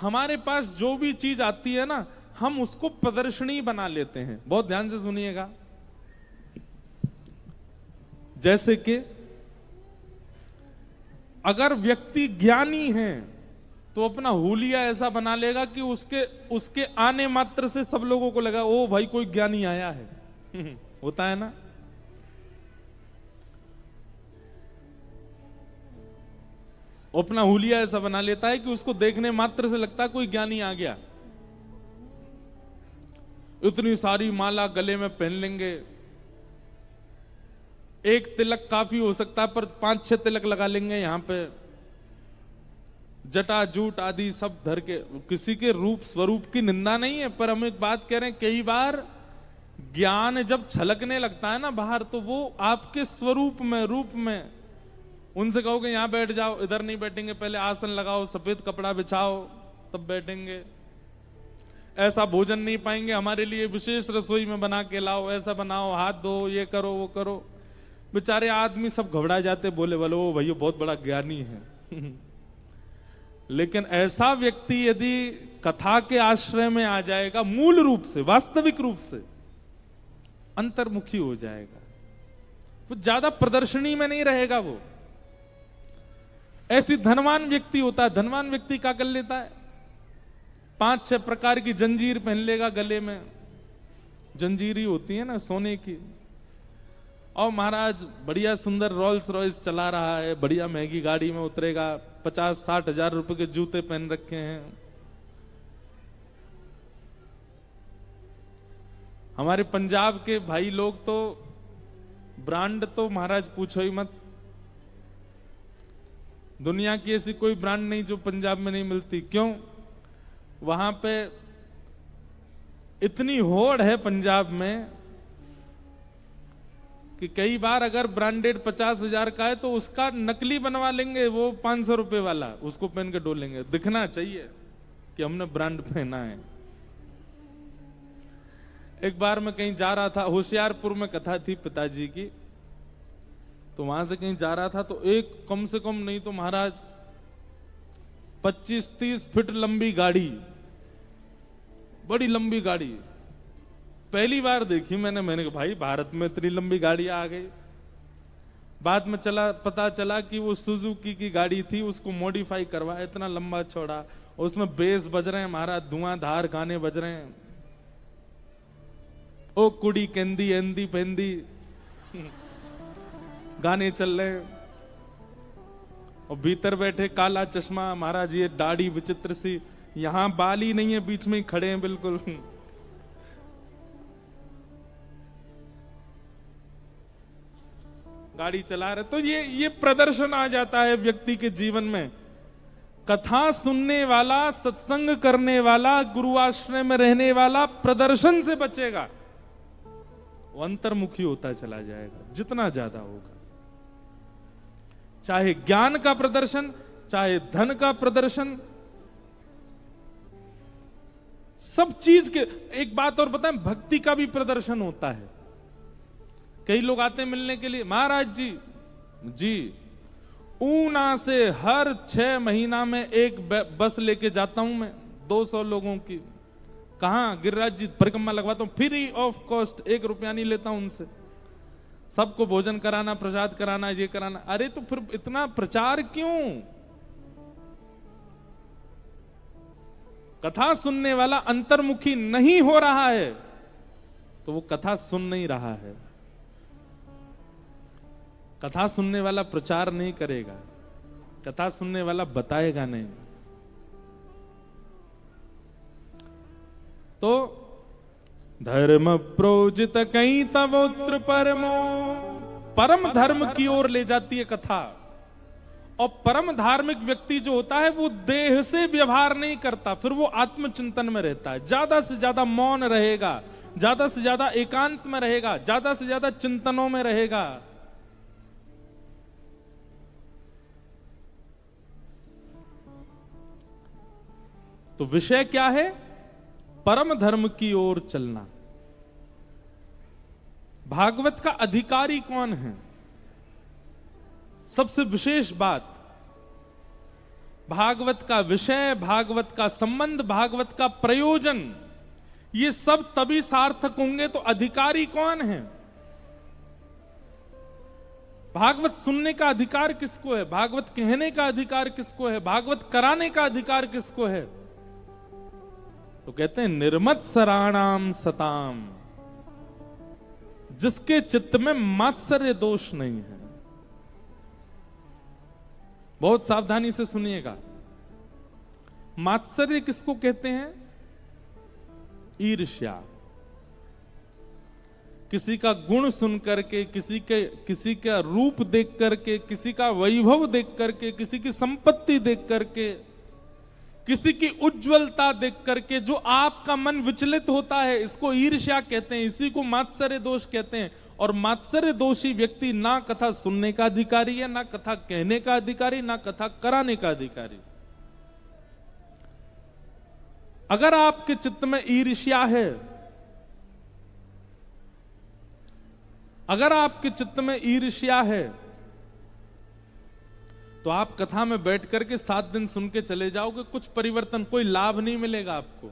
हमारे पास जो भी चीज आती है ना, हम उसको प्रदर्शनी बना लेते हैं। बहुत ध्यान से सुनिएगा। जैसे कि अगर व्यक्ति ज्ञानी है तो अपना हुलिया ऐसा बना लेगा कि उसके आने मात्र से सब लोगों को लगा ओ भाई कोई ज्ञानी आया है। होता है ना। अपना हुलिया ऐसा बना लेता है कि उसको देखने मात्र से लगता है कोई ज्ञानी आ गया। इतनी सारी माला गले में पहन लेंगे, एक तिलक काफी हो सकता है पर 5-6 तिलक लगा लेंगे यहां पे, जटा जूट आदि सब धर के। किसी के रूप स्वरूप की निंदा नहीं है, पर हम एक बात कह रहे हैं, कई बार ज्ञान जब छलकने लगता है ना बाहर, तो वो आपके स्वरूप में, रूप में। उनसे कहोगे यहां बैठ जाओ, इधर नहीं बैठेंगे, पहले आसन लगाओ, सफेद कपड़ा बिछाओ, तब बैठेंगे। ऐसा भोजन नहीं पाएंगे, हमारे लिए विशेष रसोई में बना के लाओ, ऐसा बनाओ, हाथ धो, ये करो वो करो। बेचारे आदमी सब घबरा जाते, बोले बोलो ओ भैया बहुत बड़ा ज्ञानी है। लेकिन ऐसा व्यक्ति यदि कथा के आश्रय में आ जाएगा, मूल रूप से, वास्तविक रूप से अंतर्मुखी हो जाएगा। वो ज्यादा प्रदर्शनी में नहीं रहेगा। वो ऐसी धनवान व्यक्ति होता है। धनवान व्यक्ति क्या कर लेता है, 5-6 प्रकार की जंजीर पहन लेगा गले में। जंजीरी होती है ना सोने की। और महाराज बढ़िया सुंदर रोल्स रॉयस चला रहा है, बढ़िया महंगी गाड़ी में उतरेगा, 50-60 हजार रुपए के जूते पहन रखे हैं। हमारे पंजाब के भाई लोग तो ब्रांड तो महाराज पूछो ही मत। दुनिया की ऐसी कोई ब्रांड नहीं जो पंजाब में नहीं मिलती। क्यों? वहां पे इतनी होड़ है पंजाब में कि कई बार अगर ब्रांडेड 50,000 का है तो उसका नकली बनवा लेंगे, वो 500 रुपए वाला, उसको पहन के डोलेंगे। दिखना चाहिए कि हमने ब्रांड पहना है। एक बार मैं कहीं जा रहा था, होशियारपुर में कथा थी पिताजी की, तो वहां से कहीं जा रहा था तो एक कम से कम नहीं तो महाराज 25-30 फीट लंबी गाड़ी, बड़ी लंबी गाड़ी, पहली बार देखी मैंने कहा भाई भारत में इतनी लंबी गाड़ी आ गई। बाद में पता चला कि वो सुजुकी की गाड़ी थी, उसको मॉडिफाई करवाया, इतना लंबा चौड़ा, और उसमें बेस बज रहे हैं महाराज, धुआंधार गाने बज रहे हैं। ओ कुड़ी केंदी एंदी पेंदी गाने चल रहे हैं। और भीतर बैठे काला चश्मा महाराज, ये दाढ़ी विचित्र सी, यहां बाल ही नहीं है, बीच में ही खड़े हैं बिल्कुल। गाड़ी चला रहे। तो ये प्रदर्शन आ जाता है व्यक्ति के जीवन में। कथा सुनने वाला, सत्संग करने वाला, गुरु आश्रय में रहने वाला प्रदर्शन से बचेगा, वो अंतर्मुखी होता चला जाएगा जितना ज्यादा होगा। चाहे ज्ञान का प्रदर्शन, चाहे धन का प्रदर्शन, सब चीज के। एक बात और बताएं, भक्ति का भी प्रदर्शन होता है। कई लोग आते हैं मिलने के लिए, महाराज जी ऊना से हर 6 महीना में एक बस लेके जाता हूं मैं 200 लोगों की। कहां? गिरिराज जी परिक्रमा लगवाता हूं, फ्री ऑफ कॉस्ट, 1 रुपया नहीं लेता हूं उनसे। सबको भोजन कराना, प्रसाद कराना, ये कराना। अरे तो फिर इतना प्रचार क्यों? कथा सुनने वाला अंतर्मुखी नहीं हो रहा है तो वो कथा सुन नहीं रहा है। कथा सुनने वाला प्रचार नहीं करेगा, कथा सुनने वाला बताएगा नहीं। तो धर्म प्रोजित कई तवोत्र परमो, परम धर्म की ओर ले जाती है कथा। और परम धार्मिक व्यक्ति जो होता है वो देह से व्यवहार नहीं करता, फिर वो आत्मचिंतन में रहता है, ज्यादा से ज्यादा मौन रहेगा, ज्यादा से ज्यादा एकांत में रहेगा, ज्यादा से ज्यादा चिंतनों में रहेगा। तो विषय क्या है? परम धर्म की ओर चलना। भागवत का अधिकारी कौन है? सबसे विशेष बात, भागवत का विषय, भागवत का संबंध, भागवत का प्रयोजन, ये सब तभी सार्थक होंगे तो अधिकारी कौन है? भागवत सुनने का अधिकार किसको है? भागवत कहने का अधिकार किसको है? भागवत कराने का अधिकार किसको है? तो कहते हैं निर्मत सराणाम सताम, जिसके चित्त में मात्सर्य दोष नहीं है। बहुत सावधानी से सुनिएगा, मात्सर्य किसको कहते हैं? ईर्ष्या। किसी का गुण सुन करके, किसी का रूप देख करके, किसी का वैभव देख करके, किसी की संपत्ति देख करके, किसी की उज्जवलता देख करके जो आपका मन विचलित होता है, इसको ईर्ष्या कहते हैं, इसी को मात्सर्य दोष कहते हैं। और मात्सर्य दोषी व्यक्ति ना कथा सुनने का अधिकारी है, ना कथा कहने का अधिकारी, ना कथा कराने का अधिकारी। अगर आपके चित्त में ईर्ष्या है, अगर आपके चित्त में ईर्ष्या है, तो आप कथा में बैठ करके 7 दिन सुन के चले जाओगे, कुछ परिवर्तन, कोई लाभ नहीं मिलेगा आपको।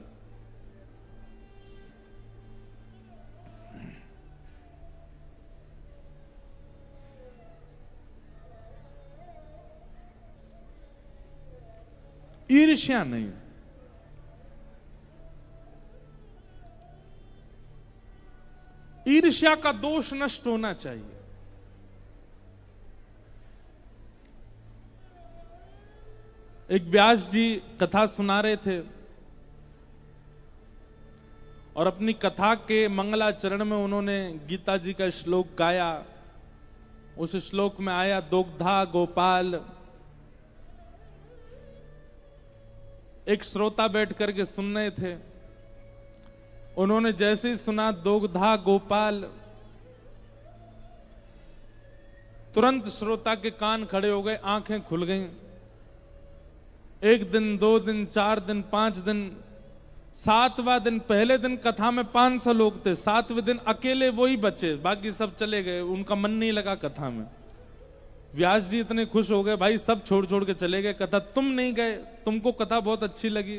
ईर्ष्या नहीं, ईर्ष्या का दोष नष्ट होना चाहिए। एक व्यास जी कथा सुना रहे थे और अपनी कथा के मंगलाचरण में उन्होंने गीता जी का श्लोक गाया। उस श्लोक में आया दोग्धा गोपाल। एक श्रोता बैठ करके सुन रहे थे, उन्होंने जैसे ही सुना दोग्धा गोपाल, तुरंत श्रोता के कान खड़े हो गए, आंखें खुल गईं। 1 दिन, 2 दिन, 4 दिन, 5 दिन, 7वां दिन, पहले दिन कथा में 500 लोग थे, 7वें दिन अकेले वही बचे, बाकी सब चले गए, उनका मन नहीं लगा कथा में। व्यास जी इतने खुश हो गए, भाई सब छोड़ छोड़ के चले गए कथा, तुम नहीं गए, तुमको कथा बहुत अच्छी लगी।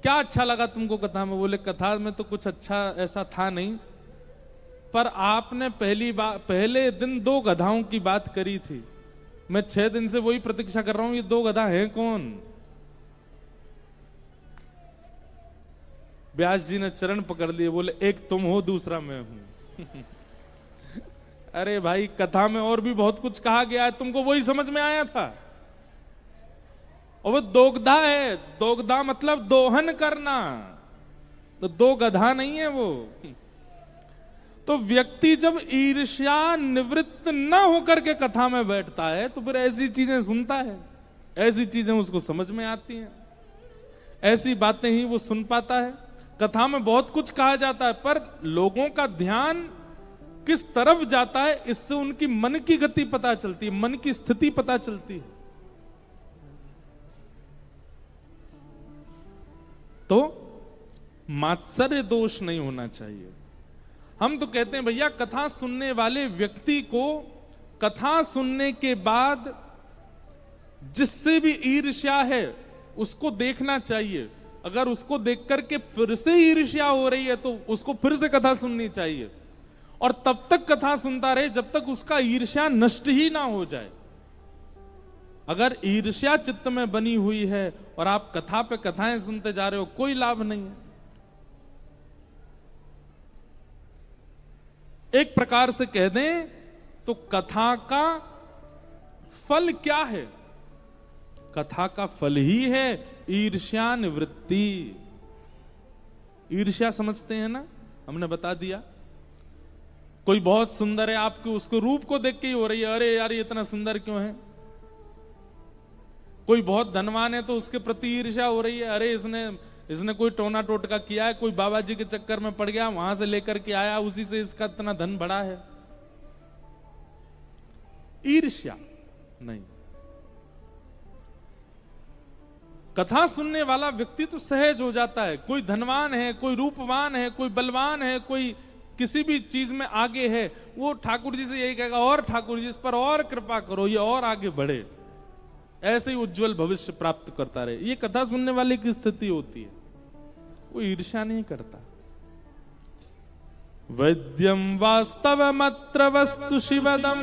क्या अच्छा लगा तुमको कथा में? बोले कथा में तो कुछ अच्छा ऐसा था नहीं, पर आपने पहले दिन 2 गधाओं की बात करी थी, मैं 6 दिन से वही प्रतीक्षा कर रहा हूं, ये 2 गधा हैं कौन? व्यास जी ने चरण पकड़ लिए, बोले एक तुम हो, दूसरा मैं हूं। अरे भाई कथा में और भी बहुत कुछ कहा गया है, तुमको वही समझ में आया था। और वो दोग्धा है, दोग्धा मतलब दोहन करना, तो 2 गधा नहीं है वो। तो व्यक्ति जब ईर्ष्या निवृत्त न होकर के कथा में बैठता है तो फिर ऐसी चीजें सुनता है, ऐसी चीजें उसको समझ में आती हैं, ऐसी बातें ही वो सुन पाता है। कथा में बहुत कुछ कहा जाता है, पर लोगों का ध्यान किस तरफ जाता है, इससे उनकी मन की गति पता चलती है, मन की स्थिति पता चलती है। तो मात्सर्य दोष नहीं होना चाहिए। हम तो कहते हैं भैया कथा सुनने वाले व्यक्ति को कथा सुनने के बाद जिससे भी ईर्ष्या है उसको देखना चाहिए। अगर उसको देख करके फिर से ईर्ष्या हो रही है तो उसको फिर से कथा सुननी चाहिए, और तब तक कथा सुनता रहे जब तक उसका ईर्ष्या नष्ट ही ना हो जाए। अगर ईर्ष्या चित्त में बनी हुई है और आप कथा पे कथाएं सुनते जा रहे हो, कोई लाभ नहीं है। एक प्रकार से कह दें तो कथा का फल क्या है? कथा का फल ही है ईर्ष्या निवृत्ति। ईर्ष्या समझते हैं ना, हमने बता दिया। कोई बहुत सुंदर है, आपके उसको रूप को देख के ही हो रही है, अरे यार ये इतना सुंदर क्यों है। कोई बहुत धनवान है तो उसके प्रति ईर्ष्या हो रही है, अरे इसने कोई टोना टोटका किया है, कोई बाबा जी के चक्कर में पड़ गया, वहां से लेकर के आया, उसी से इसका इतना धन बढ़ा है। ईर्ष्या नहीं। कथा सुनने वाला व्यक्ति तो सहज हो जाता है। कोई धनवान है, कोई रूपवान है, कोई बलवान है, कोई किसी भी चीज में आगे है, वो ठाकुर जी से यही कहेगा, और ठाकुर जी इस पर और कृपा करो, ये और आगे बढ़े, ऐसे ही उज्जवल भविष्य प्राप्त करता रहे। ये कथा सुनने वाले की स्थिति होती है, वो ईर्ष्या नहीं करता। वैद्यम वास्तवमत्र वस्तु शिवदम।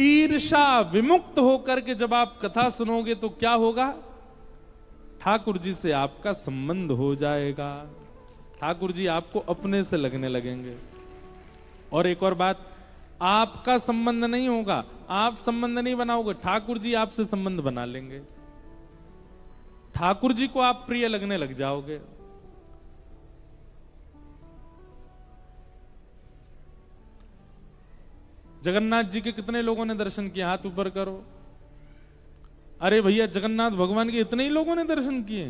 ईर्ष्या विमुक्त होकर के जब आप कथा सुनोगे तो क्या होगा? ठाकुर जी से आपका संबंध हो जाएगा, ठाकुर जी आपको अपने से लगने लगेंगे। और एक और बात, आपका संबंध नहीं होगा, आप संबंध नहीं बनाओगे, ठाकुर जी आपसे संबंध बना लेंगे, ठाकुर जी को आप प्रिय लगने लग जाओगे। जगन्नाथ जी के कितने लोगों ने दर्शन किए? हाथ ऊपर करो। अरे भैया, जगन्नाथ भगवान के इतने ही लोगों ने दर्शन किए।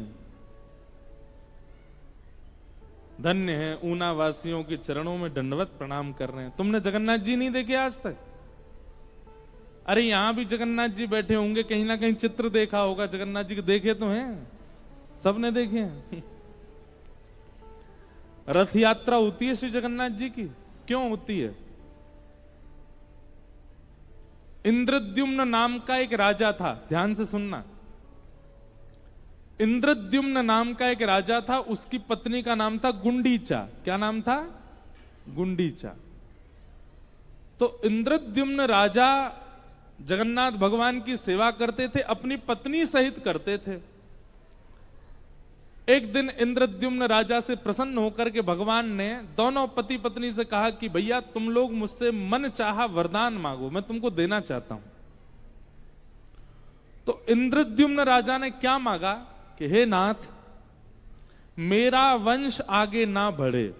धन्य है, ऊना वासियों के चरणों में दंडवत प्रणाम कर रहे हैं। तुमने जगन्नाथ जी नहीं देखे आज तक? अरे यहां भी जगन्नाथ जी बैठे होंगे, कहीं ना कहीं चित्र देखा होगा जगन्नाथ जी के, देखे तो हैं, सबने देखे हैं। रथ यात्रा होती है श्री जगन्नाथ जी की, क्यों होती है? इंद्रद्युम्न नाम का एक राजा था, ध्यान से सुनना। इंद्रद्युम्न नाम का एक राजा था, उसकी पत्नी का नाम था गुंडीचा। क्या नाम था? गुंडीचा। तो इंद्रद्युम्न राजा जगन्नाथ भगवान की सेवा करते थे, अपनी पत्नी सहित करते थे। एक दिन इंद्रद्युम्न राजा से प्रसन्न होकर के भगवान ने दोनों पति पत्नी से कहा कि भैया तुम लोग मुझसे मन चाहा वरदान मांगो, मैं तुमको देना चाहता हूं। तो इंद्रद्युम्न राजा ने क्या मांगा कि हे नाथ, मेरा वंश आगे ना बढ़े।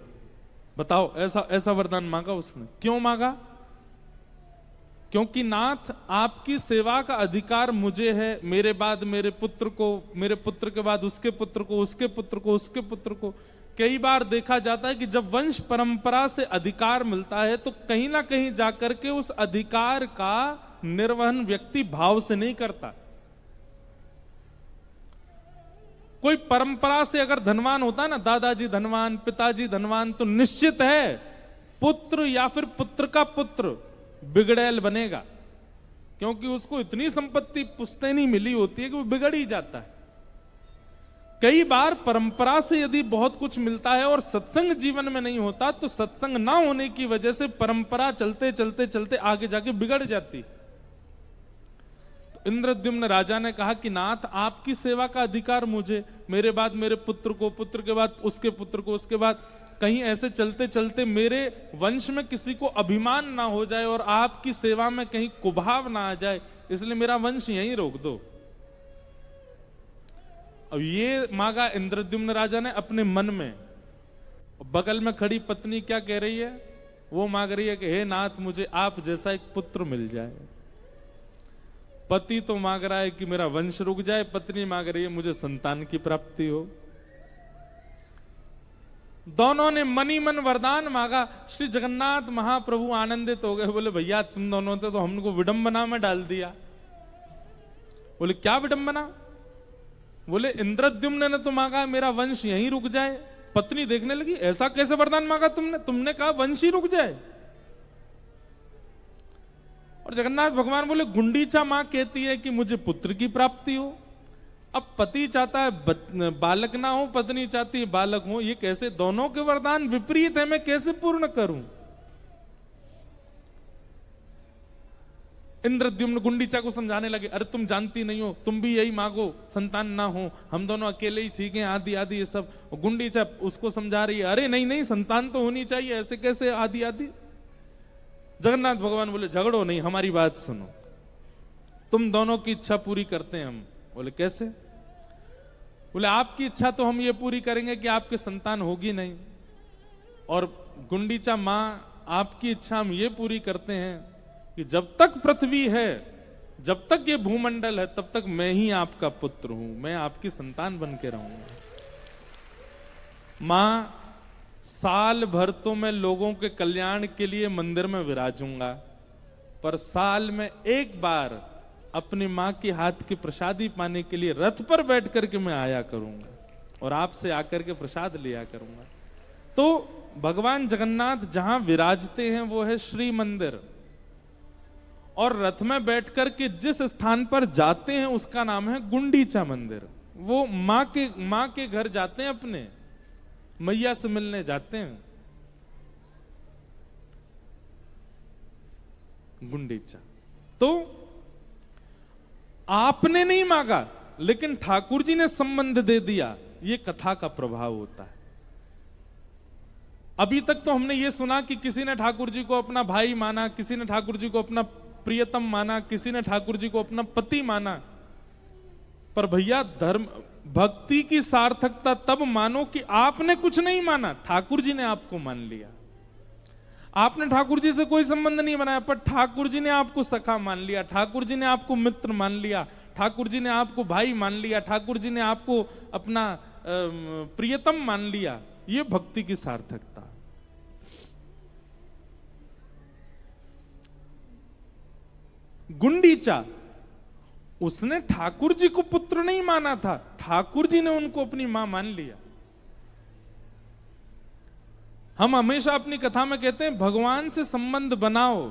बताओ, ऐसा वरदान मांगा उसने। क्यों मांगा? क्योंकि नाथ, आपकी सेवा का अधिकार मुझे है, मेरे बाद मेरे पुत्र को, मेरे पुत्र के बाद उसके पुत्र को, उसके पुत्र को, उसके पुत्र को। कई बार देखा जाता है कि जब वंश परंपरा से अधिकार मिलता है तो कहीं ना कहीं जाकर के उस अधिकार का निर्वहन व्यक्ति भाव से नहीं करता। कोई परंपरा से अगर धनवान होता है ना, दादाजी धनवान, पिताजी धनवान, तो निश्चित है पुत्र या फिर पुत्र का पुत्र बिगड़ैल बनेगा, क्योंकि उसको इतनी संपत्ति पुश्तैनी मिली होती है कि वो बिगड़ ही जाता है। कई बार परंपरा से यदि बहुत कुछ मिलता है और सत्संग जीवन में नहीं होता, तो सत्संग ना होने की वजह से परंपरा चलते चलते चलते आगे जाके बिगड़ जाती। तो इंद्रद्युम्न राजा ने कहा कि नाथ, आपकी सेवा का अधिकार मुझे, मेरे बाद मेरे पुत्र को, पुत्र के बाद उसके पुत्र को, उसके बाद, कहीं ऐसे चलते चलते मेरे वंश में किसी को अभिमान ना हो जाए और आपकी सेवा में कहीं कुभाव ना आ जाए, इसलिए मेरा वंश यहीं रोक दो। अब ये मांगा इंद्रद्युम्न राजा ने अपने मन में। बगल में खड़ी पत्नी क्या कह रही है? वो मांग रही है कि हे नाथ, मुझे आप जैसा एक पुत्र मिल जाए। पति तो मांग रहा है कि मेरा वंश रुक जाए, पत्नी मांग रही है मुझे संतान की प्राप्ति हो। दोनों ने मनी मन वरदान मांगा। श्री जगन्नाथ महाप्रभु आनंदित हो गए, बोले भैया तुम दोनों ने तो हमको विडंबना में डाल दिया। बोले क्या विडंबना? बोले इंद्रद्युम्न ने तो मांगा मेरा वंश यहीं रुक जाए। पत्नी देखने लगी, ऐसा कैसे वरदान मांगा तुमने? तुमने कहा वंश ही रुक जाए। और जगन्नाथ भगवान बोले गुंडीचा मां कहती है कि मुझे पुत्र की प्राप्ति हो। अब पति चाहता है बालक ना हो, पत्नी चाहती है बालक हो, ये कैसे? दोनों के वरदान विपरीत है, मैं कैसे पूर्ण करूं? इंद्रद्युम्न गुंडीचा को समझाने लगे, अरे तुम जानती नहीं हो, तुम भी यही मांगो, संतान ना हो, हम दोनों अकेले ही ठीक हैं, आदि आदि ये सब। गुंडीचा उसको समझा रही है, अरे नहीं नहीं, संतान तो होनी चाहिए, ऐसे कैसे आदि आदि। जगन्नाथ भगवान बोले झगड़ो नहीं, हमारी बात सुनो, तुम दोनों की इच्छा पूरी करते हैं हम। बोले कैसे? बोले आपकी इच्छा तो हम ये पूरी करेंगे कि आपके संतान होगी नहीं, और गुंडीचा मां आपकी इच्छा हम ये पूरी करते हैं कि जब तक पृथ्वी है, जब तक ये भूमंडल है, तब तक मैं ही आपका पुत्र हूं, मैं आपकी संतान बन के रहूंगा। मां, साल भर तो मैं लोगों के कल्याण के लिए मंदिर में विराजूंगा, पर साल में एक बार अपनी मां के हाथ की प्रसादी पाने के लिए रथ पर बैठ करके मैं आया करूंगा और आपसे आकर के प्रसाद लिया करूंगा। तो भगवान जगन्नाथ जहां विराजते हैं वो है श्री मंदिर, और रथ में बैठकर के जिस स्थान पर जाते हैं उसका नाम है गुंडीचा मंदिर। वो मां के घर जाते हैं, अपने मैया से मिलने जाते हैं, गुंडीचा। तो आपने नहीं मांगा, लेकिन ठाकुर जी ने संबंध दे दिया, ये कथा का प्रभाव होता है। अभी तक तो हमने ये सुना कि किसी ने ठाकुर जी को अपना भाई माना, किसी ने ठाकुर जी को अपना प्रियतम माना, किसी ने ठाकुर जी को अपना पति माना। पर भैया, धर्म भक्ति की सार्थकता तब मानो कि आपने कुछ नहीं माना, ठाकुर जी ने आपको मान लिया। आपने ठाकुर जी से कोई संबंध नहीं बनाया, पर ठाकुर जी ने आपको सखा मान लिया, ठाकुर जी ने आपको मित्र मान लिया, ठाकुर जी ने आपको भाई मान लिया, ठाकुर जी ने आपको अपना प्रियतम मान लिया। ये भक्ति की सार्थकता। गुंडीचा, उसने ठाकुर जी को पुत्र नहीं माना था, ठाकुर जी ने उनको अपनी मां मान लिया। हम हमेशा अपनी कथा में कहते हैं भगवान से संबंध बनाओ,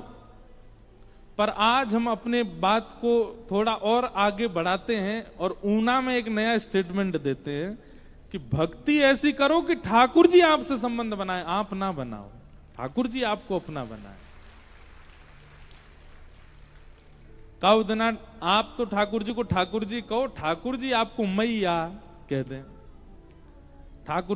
पर आज हम अपने बात को थोड़ा और आगे बढ़ाते हैं और ऊना में एक नया स्टेटमेंट देते हैं कि भक्ति ऐसी करो कि ठाकुर जी आपसे संबंध बनाए, आप ना बनाओ, ठाकुर जी आपको अपना बनाए। कहो देना, आप तो ठाकुर जी को ठाकुर जी कहो, ठाकुर जी आपको मैया कह दें। ठाकुर